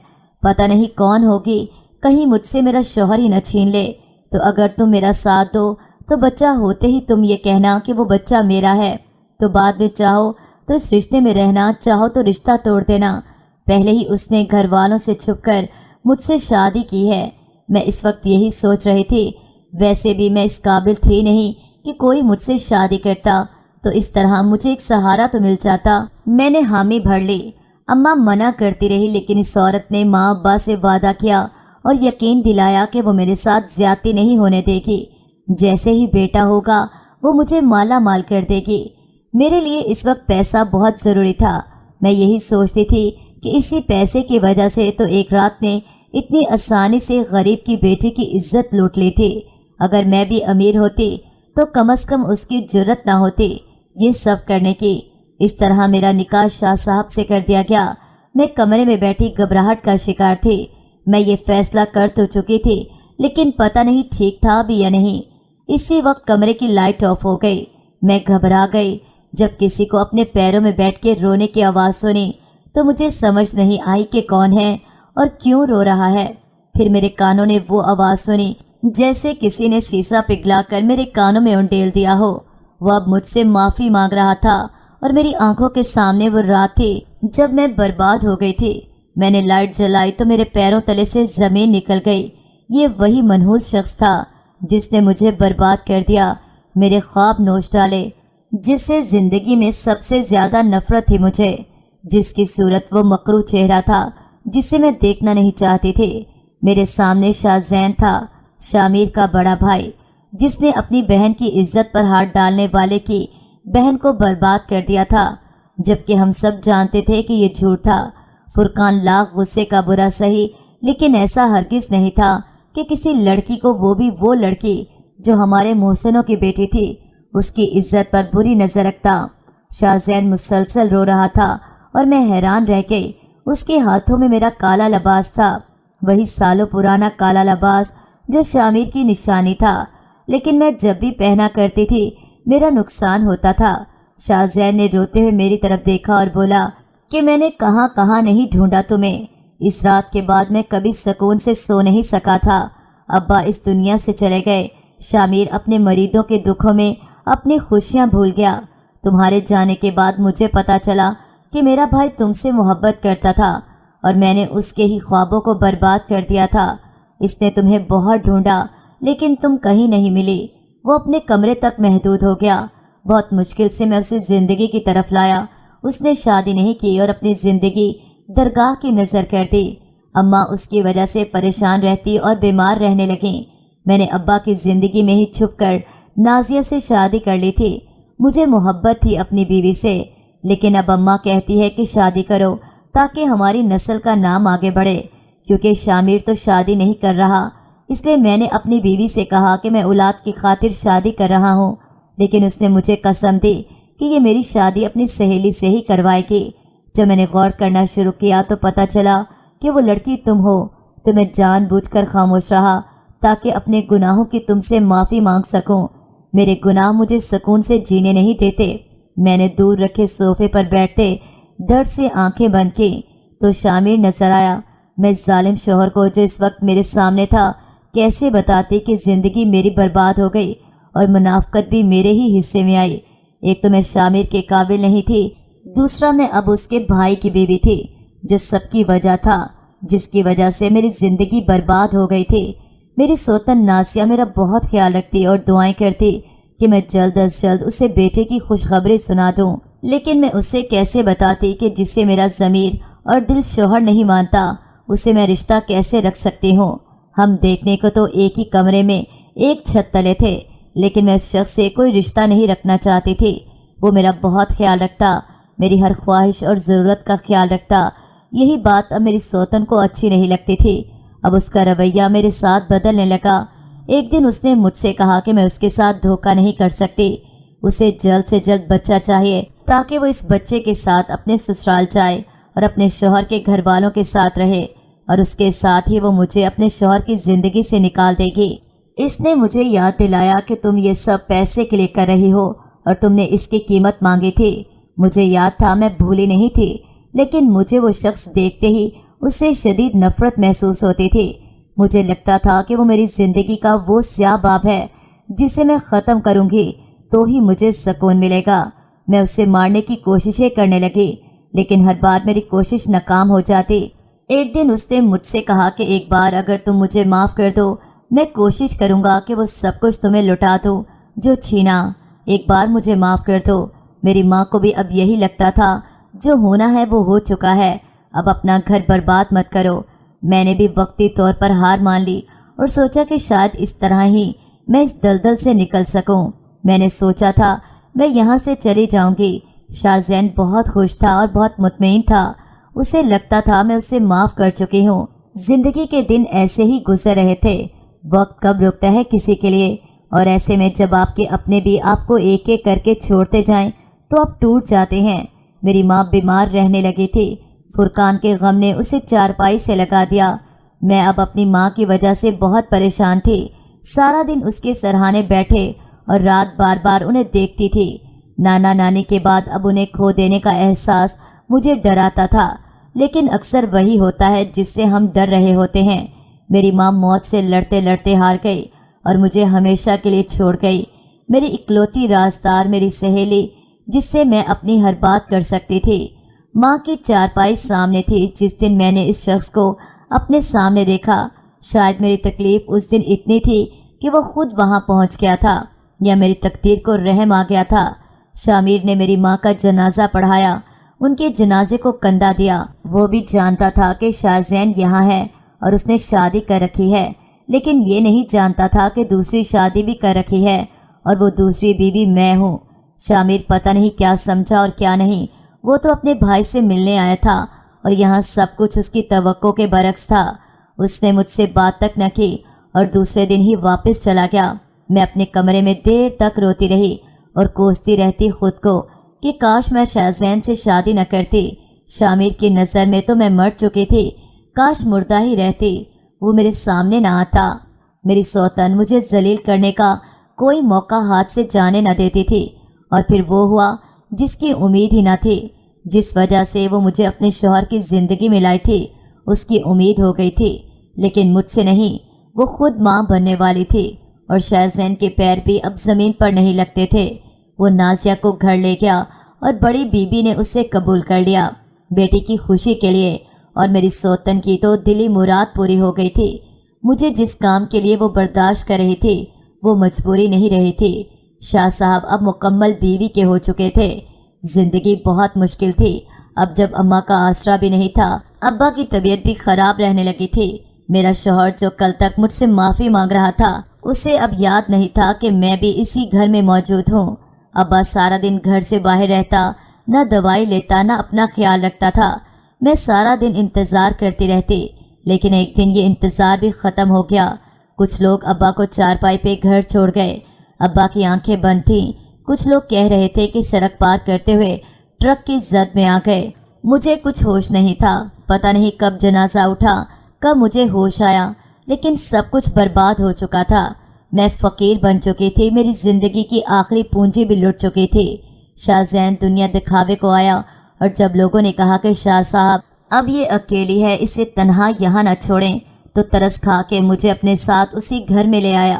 پتہ نہیں کون ہوگی، کہیں مجھ سے میرا شوہر ہی نہ چھین لے۔ تو اگر تم میرا ساتھ دو تو بچہ ہوتے ہی تم یہ کہنا کہ وہ بچہ میرا ہے، تو بعد میں چاہو تو اس رشتے میں رہنا، چاہو تو رشتہ توڑ دینا۔ پہلے ہی اس نے گھر والوں سے چھپ کر مجھ سے شادی کی ہے۔ میں اس وقت یہی سوچ رہی تھی، ویسے بھی میں اس قابل تھی نہیں کہ کوئی مجھ سے شادی کرتا، تو اس طرح مجھے ایک سہارا تو مل جاتا۔ میں نے حامی بھر لی۔ اماں منع کرتی رہی، لیکن اس عورت نے ماں ابا سے وعدہ کیا اور یقین دلایا کہ وہ میرے ساتھ زیادتی نہیں ہونے دے گی۔ جیسے ہی بیٹا ہوگا وہ مجھے مالا مال کر دے گی۔ میرے لیے اس وقت پیسہ بہت ضروری تھا۔ میں یہی سوچتی تھی کہ اسی پیسے کی وجہ سے تو ایک رات نے اتنی آسانی سے غریب کی بیٹی کی عزت لوٹ لی تھی۔ اگر میں بھی امیر ہوتی تو کم از کم اس کی جرت نہ ہوتی یہ سب کرنے کی۔ اس طرح میرا نکاح شاہ صاحب سے کر دیا گیا۔ میں کمرے میں بیٹھی گھبراہٹ کا شکار تھی۔ میں یہ فیصلہ کر تو چکی تھی، لیکن پتہ نہیں ٹھیک تھا بھی یا نہیں۔ اسی وقت کمرے کی لائٹ آف ہو گئی۔ میں گھبرا گئی۔ جب کسی کو اپنے پیروں میں بیٹھ کے رونے کی آواز سنی تو مجھے سمجھ نہیں آئی کہ کون ہے اور کیوں رو رہا ہے۔ پھر میرے کانوں نے وہ آواز سنی جیسے کسی نے سیسا پگھلا کر میرے کانوں میں انڈیل دیا ہو۔ وہ اب مجھ سے معافی مانگ رہا تھا اور میری آنکھوں کے سامنے وہ رات تھی جب میں برباد ہو گئی تھی۔ میں نے لائٹ جلائی تو میرے پیروں تلے سے زمین نکل گئی۔ یہ وہی منحوس شخص تھا جس نے مجھے برباد کر دیا، میرے خواب نوچ ڈالے، جس سے زندگی میں سب سے زیادہ نفرت تھی مجھے، جس کی صورت وہ مکروہ چہرہ تھا جسے میں دیکھنا نہیں چاہتی تھی۔ میرے سامنے شاہ زین تھا، شامیر کا بڑا بھائی، جس نے اپنی بہن کی عزت پر ہاتھ ڈالنے والے کی بہن کو برباد کر دیا تھا، جبکہ ہم سب جانتے تھے کہ یہ جھوٹ تھا۔ فرقان لاکھ غصے کا برا سہی، لیکن ایسا ہرگز نہیں تھا کہ کسی لڑکی کو، وہ بھی وہ لڑکی جو ہمارے محسنوں کی بیٹی تھی، اس کی عزت پر بری نظر رکھتا۔ شاہ زین مسلسل رو رہا تھا اور میں حیران رہ گئی۔ اس کے ہاتھوں میں میرا کالا لباس تھا، وہی سالوں پرانا کالا لباس جو شامیر کی نشانی تھا، لیکن میں جب بھی پہنا کرتی تھی میرا نقصان ہوتا تھا۔ شاہ زین نے روتے ہوئے میری طرف دیکھا اور بولا کہ میں نے کہاں کہاں نہیں ڈھونڈا تمہیں۔ اس رات کے بعد میں کبھی سکون سے سو نہیں سکا تھا۔ ابا اس دنیا سے چلے گئے، شامیر اپنے مریدوں کے دکھوں میں اپنی خوشیاں بھول گیا۔ تمہارے جانے کے بعد مجھے پتا چلا کہ میرا بھائی تم سے محبت کرتا تھا اور میں نے اس کے ہی خوابوں کو برباد کر دیا تھا۔ اس نے تمہیں بہت ڈھونڈا لیکن تم کہیں نہیں ملی۔ وہ اپنے کمرے تک محدود ہو گیا۔ بہت مشکل سے میں اسے زندگی کی طرف لایا۔ اس نے شادی نہیں کی اور اپنی زندگی درگاہ کی نظر کر دی۔ اماں اس کی وجہ سے پریشان رہتی اور بیمار رہنے لگیں۔ میں نے ابا کی زندگی میں ہی چھپ کر نازیہ سے شادی کر لی تھی۔ مجھے محبت تھی اپنی بیوی سے، لیکن اب اماں کہتی ہے کہ شادی کرو تاکہ ہماری نسل کا نام آگے بڑھے۔ کیونکہ شامیر تو شادی نہیں کر رہا، اس لیے میں نے اپنی بیوی سے کہا کہ میں اولاد کی خاطر شادی کر رہا ہوں، لیکن اس نے مجھے قسم دی کہ یہ میری شادی اپنی سہیلی سے ہی کروائے گی۔ جب میں نے غور کرنا شروع کیا تو پتہ چلا کہ وہ لڑکی تم ہو، تو میں جان بوجھ کر خاموش رہا تاکہ اپنے گناہوں کی تم سے معافی مانگ سکوں۔ میرے گناہ مجھے سکون سے جینے نہیں دیتے۔ میں نے دور رکھے صوفے پر بیٹھتے درد سے آنکھیں بند کی تو شامیر نظر آیا۔ میں ظالم شوہر کو، جو اس وقت میرے سامنے تھا، کیسے بتاتی کہ زندگی میری برباد ہو گئی اور منافقت بھی میرے ہی حصے میں آئی۔ ایک تو میں شامیر کے قابل نہیں تھی، دوسرا میں اب اس کے بھائی کی بیوی تھی، جو سب کی وجہ تھا، جس کی وجہ سے میری زندگی برباد ہو گئی تھی۔ میری سوتن ناسیہ میرا بہت خیال رکھتی اور دعائیں کرتی کہ میں جلد از جلد اسے بیٹے کی خوشخبری سنا دوں، لیکن میں اسے کیسے بتاتی کہ جس سے میرا ضمیر اور دل شوہر نہیں مانتا، اسے میں رشتہ کیسے رکھ سکتی ہوں؟ ہم دیکھنے کو تو ایک ہی کمرے میں ایک چھت تلے تھے، لیکن میں اس شخص سے کوئی رشتہ نہیں رکھنا چاہتی تھی۔ وہ میرا بہت خیال رکھتا، میری ہر خواہش اور ضرورت کا خیال رکھتا۔ یہی بات اب میری سوتن کو اچھی نہیں لگتی تھی۔ اب اس کا رویہ میرے ساتھ بدلنے لگا۔ ایک دن اس نے مجھ سے کہا کہ میں اس کے ساتھ دھوکہ نہیں کر سکتی، اسے جلد سے جلد بچہ چاہیے تاکہ وہ اس بچے کے ساتھ اپنے سسرال جائے اور اپنے شوہر کے گھر والوں کے ساتھ رہے، اور اس کے ساتھ ہی وہ مجھے اپنے شوہر کی زندگی سے نکال دے گی۔ اس نے مجھے یاد دلایا کہ تم یہ سب پیسے کے لیے کر رہی ہو اور تم نے اس کی قیمت مانگی تھی۔ مجھے یاد تھا، میں بھولی نہیں تھی۔ لیکن مجھے وہ شخص دیکھتے ہی اس سے شدید نفرت محسوس ہوتی تھی۔ مجھے لگتا تھا کہ وہ میری زندگی کا وہ سیاہ باب ہے جسے میں ختم کروں گی تو ہی مجھے سکون ملے گا۔ میں اسے مارنے کی کوششیں کرنے لگی، لیکن ہر بار میری کوشش ناکام ہو جاتی۔ ایک دن اس نے مجھ سے کہا کہ ایک بار اگر تم مجھے معاف کر دو، میں کوشش کروں گا کہ وہ سب کچھ تمہیں لوٹا دوں جو چھینا۔ ایک بار مجھے معاف کر دو۔ میری ماں کو بھی اب یہی لگتا تھا، جو ہونا ہے وہ ہو چکا ہے، اب اپنا گھر برباد مت کرو۔ میں نے بھی وقتی طور پر ہار مان لی اور سوچا کہ شاید اس طرح ہی میں اس دلدل سے نکل سکوں۔ میں نے سوچا تھا میں یہاں سے چلی جاؤں گی۔ شاہ زین بہت خوش تھا اور بہت مطمئن تھا۔ اسے لگتا تھا میں اسے معاف کر چکی ہوں۔ زندگی کے دن ایسے ہی گزر رہے تھے۔ وقت کب رکتا ہے کسی کے لیے، اور ایسے میں جب آپ کے اپنے بھی آپ کو ایک ایک کر کے چھوڑتے جائیں تو آپ ٹوٹ جاتے ہیں۔ میری ماں بیمار رہنے لگی تھی۔ فرقان کے غم نے اسے چارپائی سے لگا دیا۔ میں اب اپنی ماں کی وجہ سے بہت پریشان تھی۔ سارا دن اس کے سرہانے بیٹھے اور رات بار بار انہیں دیکھتی تھی۔ نانا نانی کے بعد اب انہیں کھو دینے کا احساس مجھے ڈراتا تھا، لیکن اکثر وہی ہوتا ہے جس سے ہم ڈر رہے ہوتے ہیں۔ میری ماں موت سے لڑتے لڑتے ہار گئی اور مجھے ہمیشہ کے لیے چھوڑ گئی۔ میری اکلوتی رازدار، میری سہیلی جس سے میں اپنی ہر بات کر سکتی تھی۔ ماں کی چارپائی سامنے تھی جس دن میں نے اس شخص کو اپنے سامنے دیکھا۔ شاید میری تکلیف اس دن اتنی تھی کہ وہ خود وہاں پہنچ گیا تھا، یا میری تقدیر کو رحم آ گیا تھا۔ شامیر نے میری ماں کا جنازہ پڑھایا، ان کے جنازے کو کندھا دیا۔ وہ بھی جانتا تھا کہ شاہ زین یہاں ہے اور اس نے شادی کر رکھی ہے، لیکن یہ نہیں جانتا تھا کہ دوسری شادی بھی کر رکھی ہے اور وہ دوسری بیوی میں ہوں۔ شامیر پتہ نہیں کیا سمجھا اور کیا نہیں۔ وہ تو اپنے بھائی سے ملنے آیا تھا اور یہاں سب کچھ اس کی توقع کے برعکس تھا۔ اس نے مجھ سے بات تک نہ کی اور دوسرے دن ہی واپس چلا گیا۔ میں اپنے کمرے میں دیر تک روتی رہی اور کوستی رہتی خود کو کہ کاش میں شاہ زین سے شادی نہ کرتی۔ شامیر کی نظر میں تو میں مر چکی تھی، کاش مردہ ہی رہتی، وہ میرے سامنے نہ آتا۔ میری سوتن مجھے ذلیل کرنے کا کوئی موقع ہاتھ سے جانے نہ دیتی تھی، اور پھر وہ ہوا جس کی امید ہی نہ تھی۔ جس وجہ سے وہ مجھے اپنے شوہر کی زندگی میں لائی تھی، اس کی امید ہو گئی تھی، لیکن مجھ سے نہیں۔ وہ خود ماں بننے والی تھی اور شاہ زین کے پیر بھی اب زمین پر نہیں لگتے تھے۔ وہ نازیہ کو گھر لے گیا اور بڑی بیوی نے اسے قبول کر لیا بیٹی کی خوشی کے لیے، اور میری سوتن کی تو دلی مراد پوری ہو گئی تھی۔ مجھے جس کام کے لیے وہ برداشت کر رہی تھی وہ مجبوری نہیں رہی تھی۔ شاہ صاحب اب مکمل بیوی کے ہو چکے تھے۔ زندگی بہت مشکل تھی۔ اب جب اماں کا آسرا بھی نہیں تھا، ابا کی طبیعت بھی خراب رہنے لگی تھی۔ میرا شوہر جو کل تک مجھ سے معافی مانگ رہا تھا، اسے اب یاد نہیں تھا کہ میں بھی اسی گھر میں موجود ہوں۔ ابا سارا دن گھر سے باہر رہتا، نہ دوائی لیتا نہ اپنا خیال رکھتا تھا۔ میں سارا دن انتظار کرتی رہتی، لیکن ایک دن یہ انتظار بھی ختم ہو گیا۔ کچھ لوگ ابا کو چارپائی پہ گھر چھوڑ گئے۔ ابا کی آنکھیں بند تھیں۔ کچھ لوگ کہہ رہے تھے کہ سڑک پار کرتے ہوئے ٹرک کی زد میں آ گئے۔ مجھے کچھ ہوش نہیں تھا۔ پتہ نہیں کب جنازہ اٹھا، کب مجھے ہوش آیا، لیکن سب کچھ برباد ہو چکا تھا۔ میں فقیر بن چکی تھی، میری زندگی کی آخری پونجی بھی لٹ چکی تھی۔ شاہ زین دنیا دکھاوے کو آیا، اور جب لوگوں نے کہا کہ شاہ صاحب اب یہ اکیلی ہے، اسے تنہا یہاں نہ چھوڑیں، تو ترس کھا کے مجھے اپنے ساتھ اسی گھر میں لے آیا۔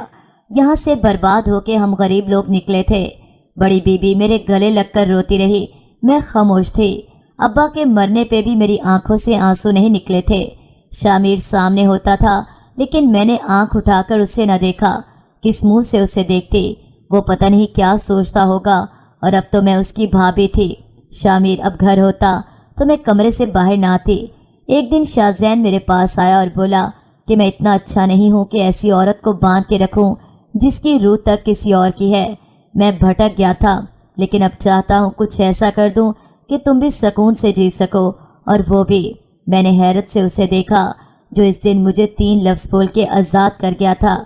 یہاں سے برباد ہو کے ہم غریب لوگ نکلے تھے۔ بڑی بیوی میرے گلے لگ کر روتی رہی، میں خاموش تھی۔ ابا کے مرنے پہ بھی میری آنکھوں سے آنسو نہیں نکلے تھے۔ شامیر سامنے ہوتا تھا، لیکن میں نے آنکھ اٹھا کر اسے نہ دیکھا۔ کس منہ سے اسے دیکھتی؟ وہ پتہ نہیں کیا سوچتا ہوگا، اور اب تو میں اس کی بھابھی تھی۔ شامیر اب گھر ہوتا تو میں کمرے سے باہر نہ آتی۔ ایک دن شاہ زین میرے پاس آیا اور بولا کہ میں اتنا اچھا نہیں ہوں کہ ایسی عورت کو باندھ کے رکھوں جس کی روح تک کسی اور کی ہے۔ میں بھٹک گیا تھا، لیکن اب چاہتا ہوں کچھ ایسا کر دوں کہ تم بھی سکون سے جی سکو، اور وہ بھی۔ میں نے حیرت سے اسے دیکھا جو اس دن مجھے 3 لفظ بول کے آزاد کر گیا تھا۔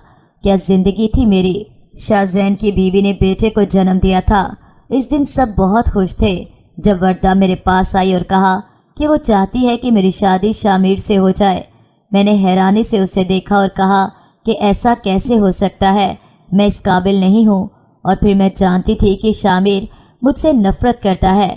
کیا زندگی تھی میری! شاہ زین کی بیوی نے بیٹے کو جنم دیا تھا۔ اس دن سب بہت خوش تھے۔ جب وردہ میرے پاس آئی اور کہا کہ وہ چاہتی ہے کہ میری شادی شامیر سے ہو جائے، میں نے حیرانی سے اسے دیکھا اور کہا کہ ایسا کیسے ہو سکتا ہے، میں اس قابل نہیں ہوں۔ اور پھر میں جانتی تھی کہ شامیر مجھ سے نفرت کرتا ہے،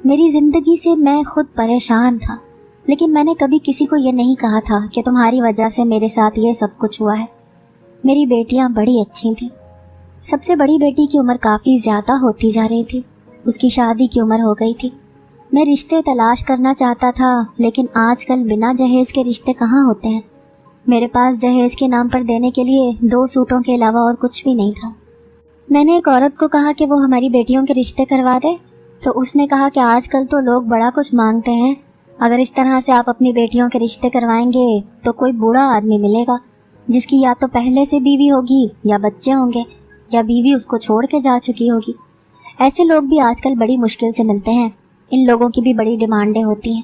میری زندگی سے میں خود پریشان تھا، لیکن میں نے کبھی کسی کو یہ نہیں کہا تھا کہ تمہاری وجہ سے میرے ساتھ یہ سب کچھ ہوا ہے۔ میری بیٹیاں بڑی اچھی تھیں۔ سب سے بڑی بیٹی کی عمر کافی زیادہ ہوتی جا رہی تھی، اس کی شادی کی عمر ہو گئی تھی۔ میں رشتے تلاش کرنا چاہتا تھا، لیکن آج کل بنا جہیز کے رشتے کہاں ہوتے ہیں۔ میرے پاس جہیز کے نام پر دینے کے لیے 2 سوٹوں کے علاوہ اور کچھ بھی نہیں تھا۔ میں نے ایک عورت کو کہا کہ وہ ہماری بیٹیوں کے رشتے کروا دے، تو اس نے کہا کہ آج کل تو لوگ بڑا کچھ مانگتے ہیں، اگر اس طرح سے آپ اپنی بیٹیوں کے رشتے کروائیں گے تو کوئی بوڑھا آدمی ملے گا جس کی یا تو پہلے سے بیوی ہوگی یا بچے ہوں گے، یا بیوی اس کو چھوڑ کے جا چکی ہوگی۔ ایسے لوگ بھی آج کل بڑی مشکل سے ملتے ہیں، ان لوگوں کی بھی بڑی ڈیمانڈیں ہوتی ہیں۔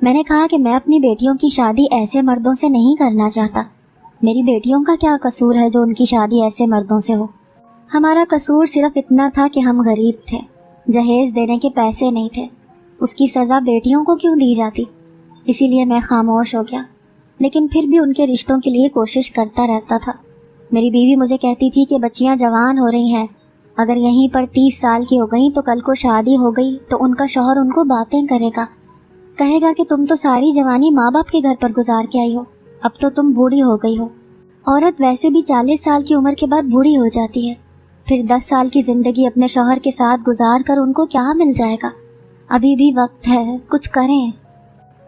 میں نے کہا کہ میں اپنی بیٹیوں کی شادی ایسے مردوں سے نہیں کرنا چاہتا۔ میری بیٹیوں کا کیا قصور ہے جو ان کی شادی ایسے مردوں سے ہو؟ ہمارا قصور صرف اتنا تھا کہ ہم غریب تھے، جہیز دینے کے پیسے نہیں تھے۔ اس کی سزا بیٹیوں کو کیوں دی جاتی؟ اسی لیے میں خاموش ہو گیا، لیکن پھر بھی ان کے رشتوں کے لیے کوشش کرتا رہتا تھا۔ میری بیوی مجھے کہتی تھی کہ بچیاں جوان ہو رہی ہیں، اگر یہیں پر 30 سال کی ہو گئیں تو کل کو شادی ہو گئی تو ان کا شوہر ان کو باتیں کرے گا، کہے گا کہ تم تو ساری جوانی ماں باپ کے گھر پر گزار کے آئی ہو، اب تو تم بوڑھی ہو گئی ہو۔ عورت ویسے بھی 40 سال کی عمر کے بعد بوڑھی ہو جاتی ہے، پھر 10 سال کی زندگی اپنے شوہر کے ساتھ گزار کر ان کو کیا مل جائے گا؟ ابھی بھی وقت ہے، کچھ کریں۔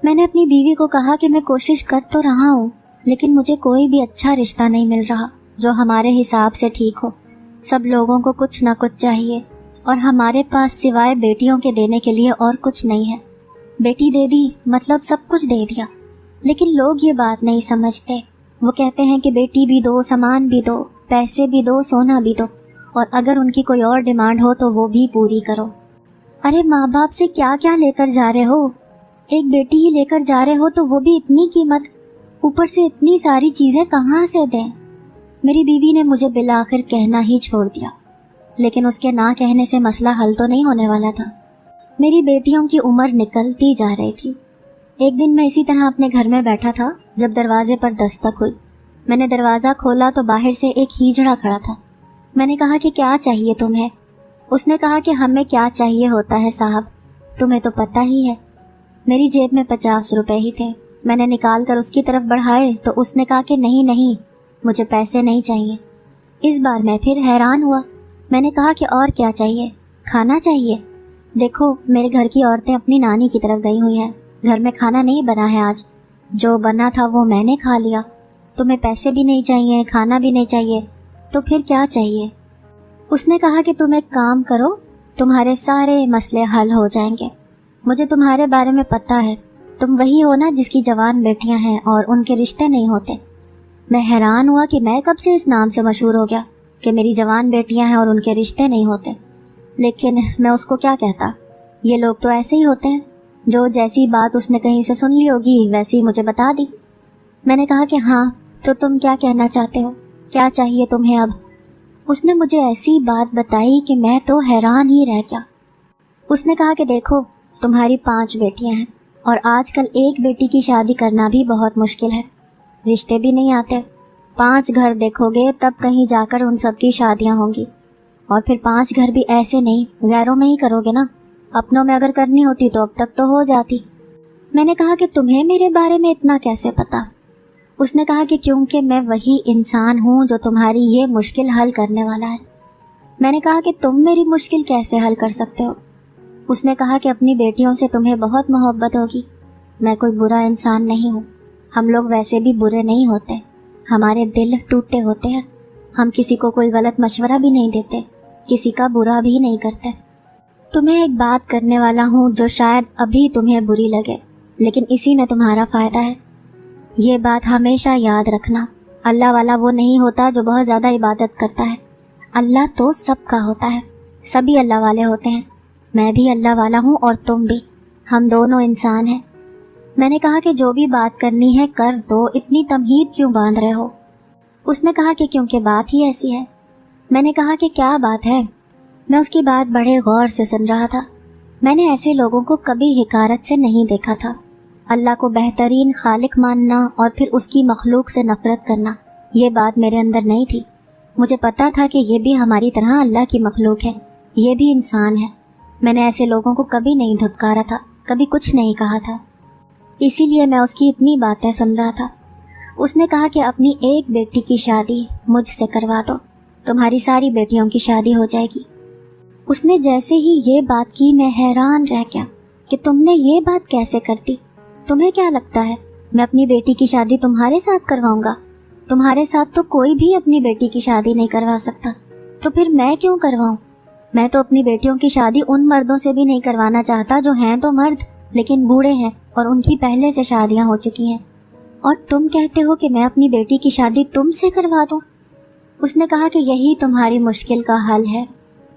میں نے اپنی بیوی کو کہا کہ میں کوشش کر تو رہا ہوں، لیکن مجھے کوئی بھی اچھا رشتہ نہیں مل رہا جو ہمارے حساب سے ٹھیک ہو۔ سب لوگوں کو کچھ نہ کچھ چاہیے، اور ہمارے پاس سوائے بیٹیوں کے دینے کے لیے اور کچھ نہیں ہے۔ بیٹی دے دی مطلب سب کچھ دے دیا، لیکن لوگ یہ بات نہیں سمجھتے۔ وہ کہتے ہیں کہ بیٹی بھی دو، سامان بھی دو، پیسے بھی دو، سونا بھی دو، اور اگر ان کی کوئی اور ڈیمانڈ ہو تو وہ بھی پوری کرو۔ ارے ماں باپ سے کیا کیا لے کر جا رہے ہو؟ ایک بیٹی ہی لے کر جا رہے ہو تو وہ بھی اتنی قیمت، اوپر سے اتنی ساری چیزیں کہاں سے دیں؟ میری بیوی نے مجھے بالآخر کہنا ہی چھوڑ دیا، لیکن اس کے نہ کہنے سے مسئلہ حل تو نہیں ہونے والا تھا۔ میری بیٹیوں کی عمر نکلتی جا رہی تھی۔ ایک دن میں اسی طرح اپنے گھر میں بیٹھا تھا جب دروازے پر دستک ہوئی۔ میں نے دروازہ کھولا تو باہر سے ایک ہیجڑا کھڑا تھا۔ میں نے کہا کہ کیا چاہیے تمہیں؟ اس نے کہا کہ ہمیں کیا چاہیے ہوتا ہے صاحب، تمہیں تو پتہ ہی ہے۔ میری جیب میں 50 روپے ہی تھے۔ میں نے نکال کر اس کی طرف بڑھائے تو اس نے کہا کہ نہیں، مجھے پیسے نہیں چاہیے۔ اس بار میں پھر حیران ہوا۔ میں نے کہا کہ اور کیا چاہیے؟ کھانا چاہیے؟ دیکھو میرے گھر کی عورتیں اپنی نانی کی طرف گئی ہوئی ہیں، گھر میں کھانا نہیں بنا ہے آج، جو بنا تھا وہ میں نے کھا لیا۔ تمہیں پیسے بھی نہیں چاہیے، کھانا بھی نہیں چاہیے، تو پھر کیا چاہیے؟ اس نے کہا کہ تم ایک کام کرو، تمہارے سارے مسئلے حل ہو جائیں گے۔ مجھے تمہارے بارے میں پتہ ہے، تم وہی ہو نا جس کی جوان بیٹیاں ہیں اور ان کے رشتے نہیں ہوتے۔ میں حیران ہوا کہ میں کب سے اس نام سے مشہور ہو گیا کہ میری جوان بیٹیاں ہیں اور ان کے رشتے نہیں ہوتے، لیکن میں اس کو کیا کہتا؟ یہ لوگ تو ایسے ہی ہوتے ہیں، جو جیسی بات اس نے کہیں سے سن لی ہوگی ویسی مجھے بتا دی۔ میں نے کہا کہ ہاں، تو تم کیا کہنا چاہتے ہو؟ کیا چاہیے تمہیں اب؟ اس نے مجھے ایسی بات بتائی کہ میں تو حیران ہی رہ گیا۔ اس نے کہا کہ دیکھو تمہاری 5 بیٹیاں ہیں، اور آج کل ایک بیٹی کی شادی کرنا بھی بہت مشکل ہے، رشتے بھی نہیں آتے۔ 5 گھر دیکھو گے تب کہیں جا کر ان سب کی شادیاں ہوں گی، اور پھر 5 گھر بھی ایسے نہیں، غیروں میں ہی کرو گے نا، اپنوں میں اگر کرنی ہوتی تو اب تک تو ہو جاتی۔ میں نے کہا کہ تمہیں میرے بارے میں اتنا کیسے پتا؟ اس نے کہا کہ کیونکہ میں وہی انسان ہوں جو تمہاری یہ مشکل حل کرنے والا ہے۔ میں نے کہا کہ تم میری مشکل کیسے حل کر سکتے ہو؟ اس نے کہا کہ اپنی بیٹیوں سے تمہیں بہت محبت ہوگی۔ میں کوئی برا انسان نہیں ہوں، ہم لوگ ویسے بھی برے نہیں ہوتے، ہمارے دل ٹوٹے ہوتے ہیں، ہم کسی کو کوئی غلط مشورہ بھی نہیں دیتے، کسی کا برا بھی نہیں کرتے۔ تمہیں ایک بات کرنے والا ہوں جو شاید ابھی تمہیں بری لگے، لیکن اسی میں تمہارا فائدہ ہے۔ یہ بات ہمیشہ یاد رکھنا، اللہ والا وہ نہیں ہوتا جو بہت زیادہ عبادت کرتا ہے، اللہ تو سب کا ہوتا ہے، سبھی اللہ والے ہوتے ہیں، میں بھی اللہ والا ہوں اور تم بھی، ہم دونوں انسان ہیں۔ میں نے کہا کہ جو بھی بات کرنی ہے کر دو، اتنی تمہید کیوں باندھ رہے ہو؟ اس نے کہا کہ کیونکہ بات ہی ایسی ہے۔ میں نے کہا کہ کیا بات ہے؟ میں اس کی بات بڑے غور سے سن رہا تھا۔ میں نے ایسے لوگوں کو کبھی حقارت سے نہیں دیکھا تھا۔ اللہ کو بہترین خالق ماننا اور پھر اس کی مخلوق سے نفرت کرنا، یہ بات میرے اندر نہیں تھی۔ مجھے پتا تھا کہ یہ بھی ہماری طرح اللہ کی مخلوق ہے، یہ بھی انسان ہے، میں نے ایسے لوگوں کو کبھی نہیں دھتکارا تھا، کبھی کچھ نہیں کہا تھا، اسی لیے میں اس کی اتنی باتیں سن رہا تھا۔ اس نے کہا کہ اپنی ایک بیٹی کی شادی مجھ سے کروا دو، تمہاری ساری بیٹیوں کی شادی ہو جائے گی۔ اس نے جیسے ہی یہ بات کی میں حیران رہ گیا کہ تم نے یہ بات کیسے کر دی؟ تمہیں کیا لگتا ہے میں اپنی بیٹی کی شادی تمہارے ساتھ کرواؤں گا؟ تمہارے ساتھ تو کوئی بھی اپنی بیٹی کی شادی نہیں کروا سکتا، تو پھر میں کیوں کرواؤں؟ میں تو اپنی بیٹیوں کی شادی ان مردوں سے بھی نہیں کروانا چاہتا جو ہیں تو مرد لیکن بوڑھے ہیں اور ان کی پہلے سے شادیاں ہو چکی ہیں، اور تم کہتے ہو کہ میں اپنی بیٹی کی شادی تم سے کروا دوں؟ اس نے کہا کہ یہی تمہاری مشکل کا حل ہے،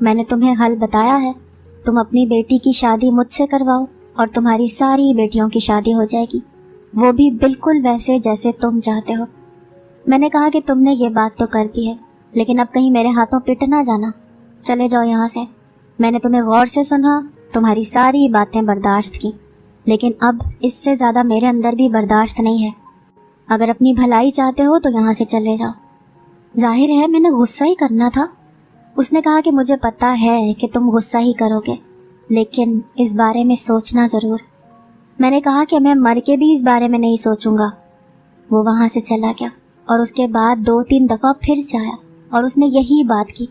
میں نے تمہیں حل بتایا ہے، تم اپنی بیٹی کی شادی مجھ سے کرواؤ اور تمہاری ساری بیٹیوں کی شادی ہو جائے گی، وہ بھی بالکل ویسے جیسے تم چاہتے ہو۔ میں نے کہا کہ تم نے یہ بات تو کر دی ہے، لیکن اب کہیں میرے ہاتھوں پٹ نہ جانا، چلے جاؤ یہاں سے۔ میں نے تمہیں غور سے سنا، تمہاری ساری باتیں برداشت کی، لیکن اب اس سے زیادہ میرے اندر بھی برداشت نہیں ہے، اگر اپنی بھلائی چاہتے ہو تو یہاں سے چلے جاؤ۔ ظاہر ہے میں نے غصہ ہی کرنا تھا۔ اس نے کہا کہ مجھے پتا ہے کہ تم غصہ ہی کرو گے، لیکن اس بارے میں سوچنا ضرور۔ میں نے کہا کہ میں مر کے بھی اس بارے میں نہیں سوچوں گا۔ وہ وہاں سے چلا گیا اور اس کے بعد 2-3 دفعہ پھر سے آیا اور اس نے یہی بات کی۔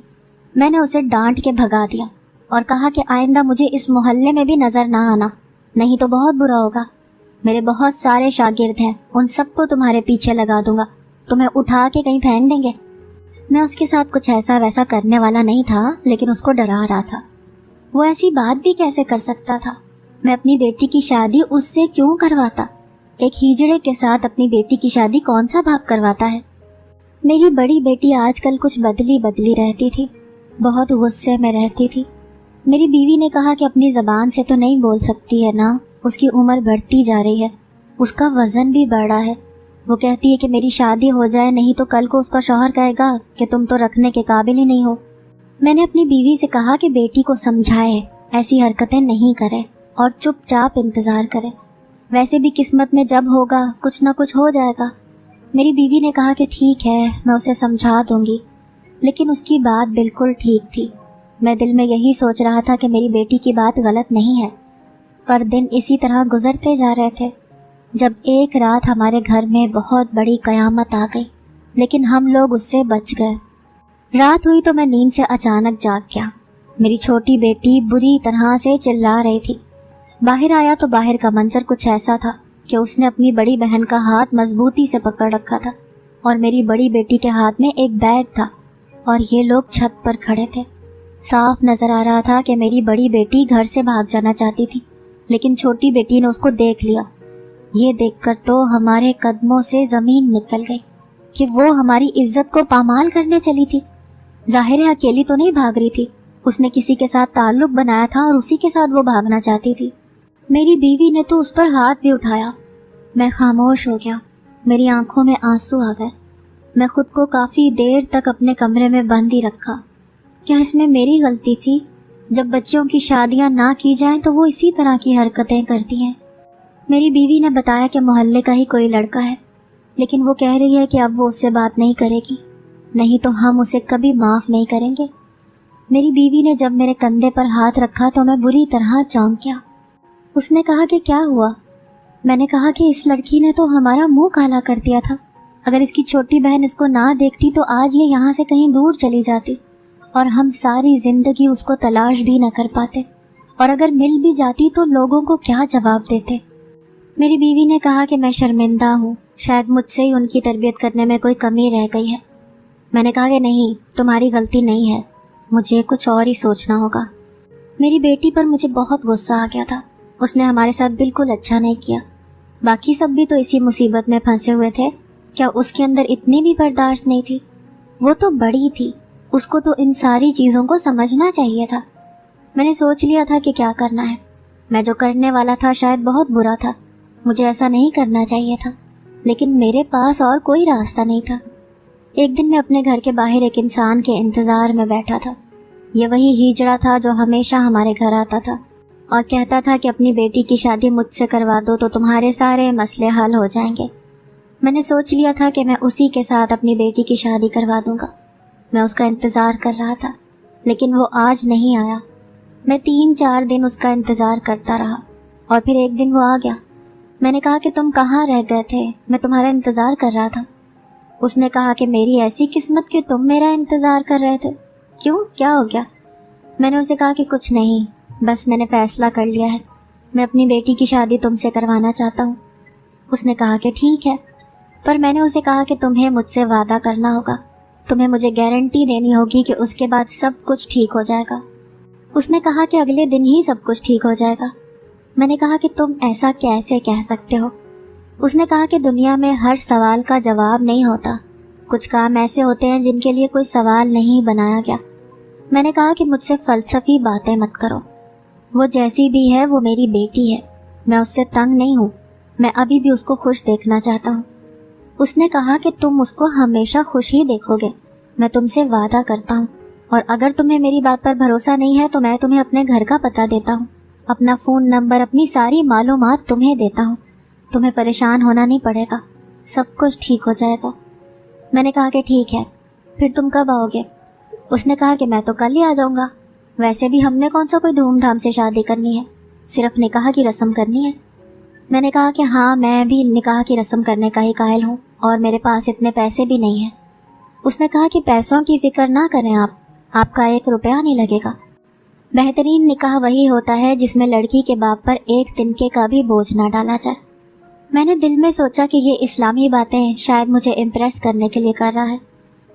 میں نے اسے ڈانٹ کے بھگا دیا اور کہا کہ آئندہ مجھے اس محلے میں بھی نظر نہ آنا، نہیں تو بہت برا ہوگا۔ میرے بہت سارے شاگرد ہیں، ان سب کو تمہارے پیچھے لگا دوں گا، تمہیں اٹھا کے کہیں پھینک دیں گے۔ میں اس کے ساتھ کچھ ایسا ویسا کرنے والا نہیں تھا، لیکن اس کو ڈرا رہا تھا۔ وہ ایسی بات بھی کیسے کر سکتا تھا؟ میں اپنی بیٹی کی شادی اس سے کیوں کرواتا؟ ایک ہیجڑے کے ساتھ اپنی بیٹی کی شادی کون سا باپ کرواتا ہے؟ میری بڑی بیٹی آج کل کچھ بدلی رہتی تھی، بہت غصے میں رہتی تھی۔ میری بیوی نے کہا کہ اپنی زبان سے تو نہیں بول سکتی ہے نا، اس کی عمر بڑھتی جا رہی ہے، اس کا وزن بھی بڑھ رہا ہے۔ وہ کہتی ہے کہ میری شادی ہو جائے، نہیں تو کل کو اس کا شوہر کہے گا کہ تم تو رکھنے کے قابل ہی نہیں ہو۔ میں نے اپنی بیوی سے کہا کہ بیٹی کو سمجھائے، ایسی حرکتیں نہیں کرے اور چپ چاپ انتظار کرے، ویسے بھی قسمت میں جب ہوگا کچھ نہ کچھ ہو جائے گا۔ میری بیوی نے کہا کہ ٹھیک ہے، میں اسے سمجھا دوں گی، لیکن اس کی بات بالکل ٹھیک تھی۔ میں دل میں یہی سوچ رہا تھا کہ میری بیٹی کی بات غلط نہیں ہے، پر دن اسی طرح گزرتے جا رہے تھے، جب ایک رات ہمارے گھر میں بہت بڑی قیامت آ گئی، لیکن ہم لوگ اس سے بچ گئے۔ رات ہوئی تو میں نیند سے اچانک جاگ گیا۔ میری چھوٹی بیٹی بری طرح سے چلا رہی تھی۔ باہر آیا تو باہر کا منظر کچھ ایسا تھا کہ اس نے اپنی بڑی بہن کا ہاتھ مضبوطی سے پکڑ رکھا تھا، اور میری بڑی بیٹی کے ہاتھ میں ایک بیگ تھا، اور یہ لوگ چھت پر کھڑے تھے۔ صاف نظر آ رہا تھا کہ میری بڑی بیٹی گھر سے بھاگ جانا چاہتی تھی، لیکن چھوٹی بیٹی نے اس کو دیکھ لیا۔ یہ دیکھ کر تو ہمارے قدموں سے زمین نکل گئی کہ وہ ہماری عزت کو پامال کرنے چلی تھی۔ ظاہر ہے اکیلی تو نہیں بھاگ رہی تھی، اس نے کسی کے ساتھ تعلق بنایا تھا اور اسی کے ساتھ وہ بھاگنا چاہتی تھی۔ میری بیوی نے تو اس پر ہاتھ بھی اٹھایا۔ میں خاموش ہو گیا، میری آنکھوں میں آنسو آ گئے۔ میں خود کو کافی دیر تک اپنے کمرے میں بند ہی رکھا۔ کیا اس میں میری غلطی تھی؟ جب بچوں کی شادیاں نہ کی جائیں تو وہ اسی طرح کی حرکتیں کرتی ہیں۔ میری بیوی نے بتایا کہ محلے کا ہی کوئی لڑکا ہے، لیکن وہ کہہ رہی ہے کہ اب وہ اس سے بات نہیں کرے گی، نہیں تو ہم اسے کبھی معاف نہیں کریں گے۔ میری بیوی نے جب میرے کندھے پر ہاتھ رکھا تو میں بری طرح چونک گیا۔ اس نے کہا کہ کیا ہوا؟ میں نے کہا کہ اس لڑکی نے تو ہمارا منہ کالا کر دیا تھا، اگر اس کی چھوٹی بہن اس کو نہ دیکھتی تو آج یہ یہاں سے کہیں دور چلی جاتی، اور ہم ساری زندگی اس کو تلاش بھی نہ کر پاتے، اور اگر مل بھی جاتی تو لوگوں کو کیا جواب دیتے۔ میری بیوی نے کہا کہ میں شرمندہ ہوں، شاید مجھ سے ہی ان کی تربیت کرنے میں کوئی کمی رہ گئی ہے۔ میں نے کہا کہ نہیں، تمہاری غلطی نہیں ہے، مجھے کچھ اور ہی سوچنا ہوگا۔ میری بیٹی پر مجھے بہت غصہ آ گیا تھا، اس نے ہمارے ساتھ بالکل اچھا نہیں کیا۔ باقی سب بھی تو اسی مصیبت میں پھنسے ہوئے تھے، کیا اس کے اندر اتنی بھی برداشت نہیں تھی؟ وہ تو بڑی تھی، اس کو تو ان ساری چیزوں کو سمجھنا چاہیے تھا۔ میں نے سوچ لیا تھا کہ کیا کرنا ہے۔ میں جو کرنے والا تھا شاید بہت برا تھا، مجھے ایسا نہیں کرنا چاہیے تھا، لیکن میرے پاس اور کوئی راستہ نہیں تھا۔ ایک دن میں اپنے گھر کے باہر ایک انسان کے انتظار میں بیٹھا تھا۔ یہ وہی ہیجڑا تھا جو ہمیشہ ہمارے گھر آتا تھا اور کہتا تھا کہ اپنی بیٹی کی شادی مجھ سے کروا دو تو تمہارے سارے مسئلے حل ہو جائیں گے۔ میں نے سوچ لیا تھا کہ میں اسی کے ساتھ اپنی بیٹی کی شادی کروا دوں گا۔ میں اس کا انتظار کر رہا تھا، لیکن وہ آج نہیں آیا۔ میں 3-4 دن اس کا انتظار کرتا رہا اور پھر ایک دن وہ آ گیا۔ میں نے کہا کہ تم کہاں رہ گئے تھے، میں تمہارا انتظار کر رہا تھا۔ اس نے کہا کہ میری ایسی قسمت کہ تم میرا انتظار کر رہے تھے، کیوں، کیا ہو گیا؟ میں نے اسے کہا کہ کچھ نہیں، بس میں نے فیصلہ کر لیا ہے، میں اپنی بیٹی کی شادی تم سے کروانا چاہتا ہوں۔ اس نے کہا کہ ٹھیک ہے، پر میں نے اسے کہا کہ تمہیں مجھ سے وعدہ کرنا ہوگا، تمہیں مجھے گارنٹی دینی ہوگی کہ اس کے بعد سب کچھ ٹھیک ہو جائے گا۔ اس نے کہا کہ اگلے دن ہی سب کچھ ٹھیک ہو جائے گا۔ میں نے کہا کہ تم ایسا کیسے کہہ سکتے ہو؟ اس نے کہا کہ دنیا میں ہر سوال کا جواب نہیں ہوتا، کچھ کام ایسے ہوتے ہیں جن کے لیے کوئی سوال نہیں بنایا گیا۔ میں نے کہا کہ مجھ سے فلسفی باتیں مت کرو، وہ جیسی بھی ہے وہ میری بیٹی ہے، میں اس سے تنگ نہیں ہوں، میں ابھی بھی اس کو خوش دیکھنا چاہتا ہوں۔ اس نے کہا کہ تم اس کو ہمیشہ خوش ہی دیکھو گے، میں تم سے وعدہ کرتا ہوں، اور اگر تمہیں میری بات پر بھروسہ نہیں ہے تو میں تمہیں اپنے گھر کا پتہ دیتا ہوں، اپنا فون نمبر، اپنی ساری معلومات تمہیں دیتا ہوں، تمہیں پریشان ہونا نہیں پڑے گا، سب کچھ ٹھیک ہو جائے گا۔ میں نے کہا کہ ٹھیک ہے، پھر تم کب آؤ گے؟ اس نے کہا کہ میں تو کل ہی آ جاؤں گا، ویسے بھی ہم نے کون سا کوئی دھوم دھام سے شادی کرنی ہے، صرف نکاح کی رسم کرنی ہے۔ میں نے کہا کہ ہاں، میں بھی نکاح کی رسم کرنے کا ہی قائل ہوں، اور میرے پاس اتنے پیسے بھی نہیں ہیں۔ اس نے کہا کہ پیسوں کی فکر نہ کریں آپ کا 1 روپیہ نہیں لگے گا، بہترین نکاح وہی ہوتا ہے جس میں لڑکی کے باپ پر ایک تنکے کا بھی بوجھ نہ ڈالا جائے۔ میں نے دل میں سوچا کہ یہ اسلامی باتیں شاید مجھے امپریس کرنے کے لیے کر رہا ہے،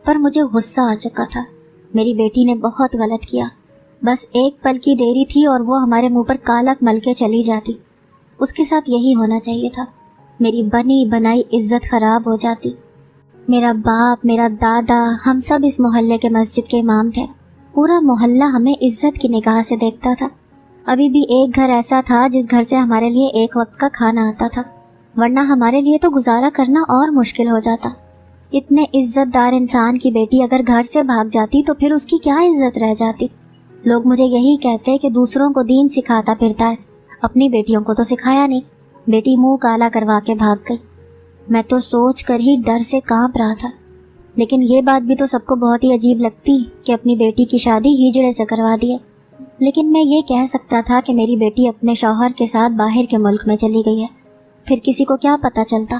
پر مجھے غصہ آ چکا تھا۔ میری بیٹی نے بہت غلط کیا، بس ایک پل کی دیری تھی اور وہ ہمارے منہ پر کالک مل کے چلی جاتی۔ اس کے ساتھ یہی ہونا چاہیے تھا، میری بنی بنائی عزت خراب ہو جاتی۔ میرا باپ، میرا دادا، ہم سب اس محلے کے مسجد کے امام تھے، پورا محلہ ہمیں عزت کی نگاہ سے دیکھتا تھا۔ ابھی بھی ایک گھر ایسا تھا جس گھر سے ہمارے لیے ایک وقت کا کھانا آتا تھا، ورنہ ہمارے لیے تو گزارا کرنا اور مشکل ہو جاتا۔ اتنے عزت دار انسان کی بیٹی اگر گھر سے بھاگ جاتی تو پھر اس کی کیا عزت رہ جاتی؟ لوگ مجھے یہی کہتے کہ دوسروں کو دین سکھاتا پھرتا ہے، اپنی بیٹیوں کو تو سکھایا نہیں، بیٹی منہ کالا کروا کے بھاگ گئی۔ میں تو سوچ کر ہی ڈر سے کانپ رہا تھا، لیکن یہ بات بھی تو سب کو بہت ہی عجیب لگتی کہ اپنی بیٹی کی شادی ہجڑے سے کروا دی ہے۔ لیکن میں یہ کہہ سکتا تھا کہ میری بیٹی اپنے شوہر کے ساتھ باہر کے ملک میں چلی گئی ہے، پھر کسی کو کیا پتہ چلتا؟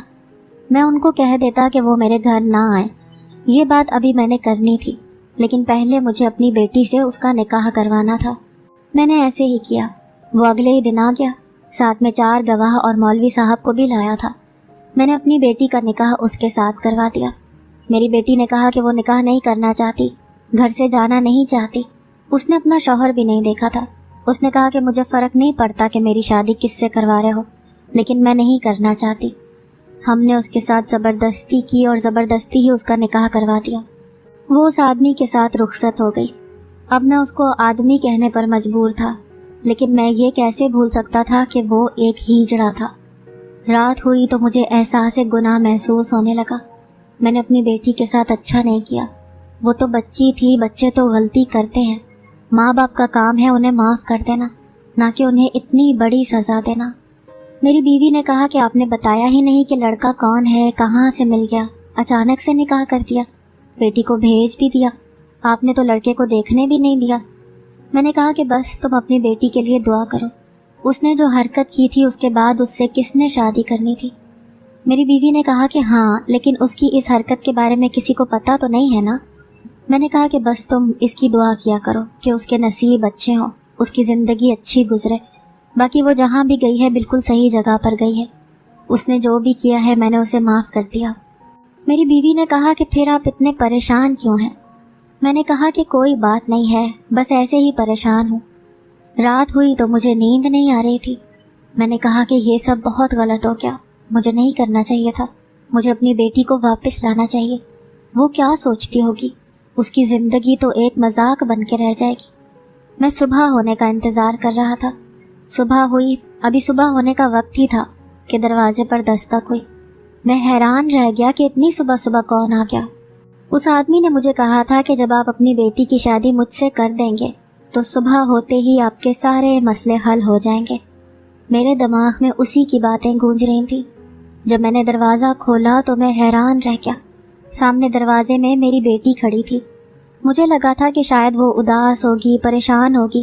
میں ان کو کہہ دیتا کہ وہ میرے گھر نہ آئیں۔ یہ بات ابھی میں نے کرنی تھی، لیکن پہلے مجھے اپنی بیٹی سے اس کا نکاح کروانا تھا۔ میں نے ایسے ہی کیا، وہ اگلے ہی دن آ گیا، ساتھ میں 4 گواہ اور مولوی صاحب کو بھی لایا تھا۔ میں نے اپنی بیٹی کا نکاح اس کے ساتھ کروا دیا۔ میری بیٹی نے کہا کہ وہ نکاح نہیں کرنا چاہتی، گھر سے جانا نہیں چاہتی۔ اس نے اپنا شوہر بھی نہیں دیکھا تھا۔ اس نے کہا کہ مجھے فرق نہیں پڑتا کہ میری شادی کس سے کروا رہے ہو، لیکن میں نہیں کرنا چاہتی۔ ہم نے اس کے ساتھ زبردستی کی اور زبردستی ہی اس کا نکاح کروا دیا۔ وہ اس آدمی کے ساتھ رخصت ہو گئی۔ اب میں اس کو آدمی کہنے پر مجبور تھا، لیکن میں یہ کیسے بھول سکتا تھا کہ وہ ایک ہیجڑا تھا۔ رات ہوئی تو مجھے احساس گناہ محسوس ہونے لگا۔ میں نے اپنی بیٹی کے ساتھ اچھا نہیں کیا۔ وہ تو بچی تھی، بچے تو غلطی کرتے ہیں، ماں باپ کا کام ہے انہیں معاف کر دینا، نہ کہ انہیں اتنی بڑی سزا دینا۔ میری بیوی نے کہا کہ آپ نے بتایا ہی نہیں کہ لڑکا کون ہے، کہاں سے مل گیا، اچانک سے نکاح کر دیا، بیٹی کو بھیج بھی دیا، آپ نے تو لڑکے کو دیکھنے بھی نہیں دیا۔ میں نے کہا کہ بس تم اپنی بیٹی کے لیے دعا کرو، اس نے جو حرکت کی تھی اس کے بعد اس سے کس نے شادی کرنی تھی؟ میری بیوی نے کہا کہ ہاں، لیکن اس کی اس حرکت کے بارے میں کسی کو پتہ تو نہیں ہے نا۔ میں نے کہا کہ بس تم اس کی دعا کیا کرو کہ اس کے نصیب اچھے ہوں، اس کی زندگی اچھی گزرے، باقی وہ جہاں بھی گئی ہے بالکل صحیح جگہ پر گئی ہے، اس نے جو بھی کیا ہے میں نے اسے معاف کر دیا۔ میری بیوی نے کہا کہ پھر آپ اتنے پریشان کیوں ہیں؟ میں نے کہا کہ کوئی بات نہیں ہے، بس ایسے ہی پریشان ہوں۔ رات ہوئی تو مجھے نیند نہیں آ رہی تھی۔ میں نے کہا کہ یہ سب بہت غلط ہو گیا، مجھے نہیں کرنا چاہیے تھا، مجھے اپنی بیٹی کو واپس لانا چاہیے۔ وہ کیا سوچتی ہوگی؟ اس کی زندگی تو ایک مذاق بن کے رہ جائے گی۔ میں صبح ہونے کا انتظار کر رہا تھا۔ صبح ہوئی، ابھی صبح ہونے کا وقت ہی تھا کہ دروازے پر دستک ہوئی۔ میں حیران رہ گیا کہ اتنی صبح صبح کون آ گیا۔ اس آدمی نے مجھے کہا تھا کہ جب آپ اپنی بیٹی کی شادی مجھ سے کر دیں گے تو صبح ہوتے ہی آپ کے سارے مسئلے حل ہو جائیں گے۔ میرے دماغ میں اسی کی باتیں گونج رہی تھیں۔ جب میں نے دروازہ کھولا تو میں حیران رہ گیا۔ سامنے دروازے میں میری بیٹی کھڑی تھی۔ مجھے لگا تھا کہ شاید وہ اداس ہوگی، پریشان ہوگی،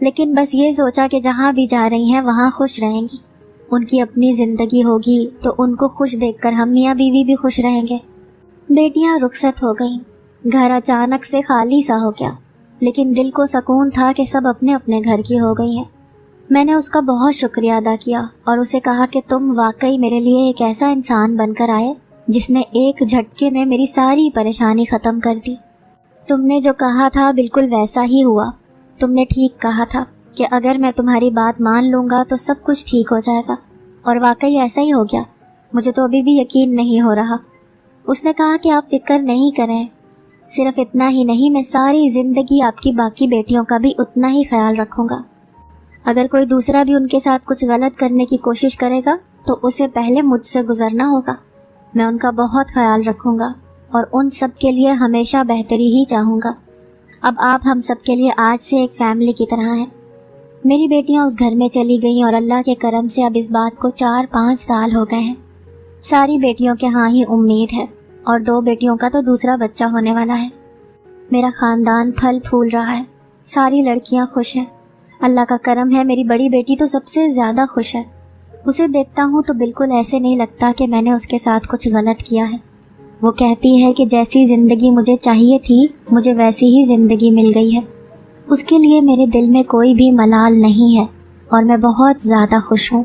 لیکن بس یہ سوچا کہ جہاں بھی جا رہی ہیں وہاں خوش رہیں گی، ان کی اپنی زندگی ہوگی تو ان کو خوش دیکھ کر ہم میاں بیوی بھی خوش رہیں گے۔ بیٹیاں رخصت ہو گئیں، گھر اچانک سے خالی سا ہو گیا، لیکن دل کو سکون تھا کہ سب اپنے اپنے گھر کی ہو گئی ہیں۔ میں نے اس کا بہت شکریہ ادا کیا اور اسے کہا کہ تم واقعی میرے لیے ایک ایسا انسان بن کر آئے جس نے ایک جھٹکے میں میری ساری پریشانی ختم کر دی۔ تم نے جو کہا تھا بالکل ویسا ہی ہوا۔ تم نے ٹھیک کہا تھا کہ اگر میں تمہاری بات مان لوں گا تو سب کچھ ٹھیک ہو جائے گا، اور واقعی ایسا ہی ہو گیا۔ مجھے تو ابھی بھی یقین نہیں ہو رہا۔ اس نے کہا کہ آپ فکر نہیں کریں، صرف اتنا ہی نہیں، میں ساری زندگی آپ کی باقی بیٹیوں کا بھی اتنا ہی خیال رکھوں گا۔ اگر کوئی دوسرا بھی ان کے ساتھ کچھ غلط کرنے کی کوشش کرے گا تو اسے پہلے مجھ سے گزرنا ہوگا۔ میں ان کا بہت خیال رکھوں گا اور ان سب کے لیے ہمیشہ بہتری ہی چاہوں گا۔ اب آپ ہم سب کے لیے آج سے ایک فیملی کی طرح ہیں۔ میری بیٹیاں اس گھر میں چلی گئیں اور اللہ کے کرم سے اب اس بات کو 4-5 سال ہو گئے ہیں۔ ساری بیٹیوں کے ہاں ہی امید ہے، اور 2 بیٹیوں کا تو دوسرا بچہ ہونے والا ہے۔ میرا خاندان پھل پھول رہا ہے، ساری لڑکیاں خوش ہیں۔ اللہ کا کرم ہے، میری بڑی بیٹی تو سب سے زیادہ خوش ہے۔ اسے دیکھتا ہوں تو بالکل ایسے نہیں لگتا کہ میں نے اس کے ساتھ کچھ غلط کیا ہے۔ وہ کہتی ہے کہ جیسی زندگی مجھے چاہیے تھی مجھے ویسی ہی زندگی مل گئی ہے۔ اس کے لیے میرے دل میں کوئی بھی ملال نہیں ہے اور میں بہت زیادہ خوش ہوں۔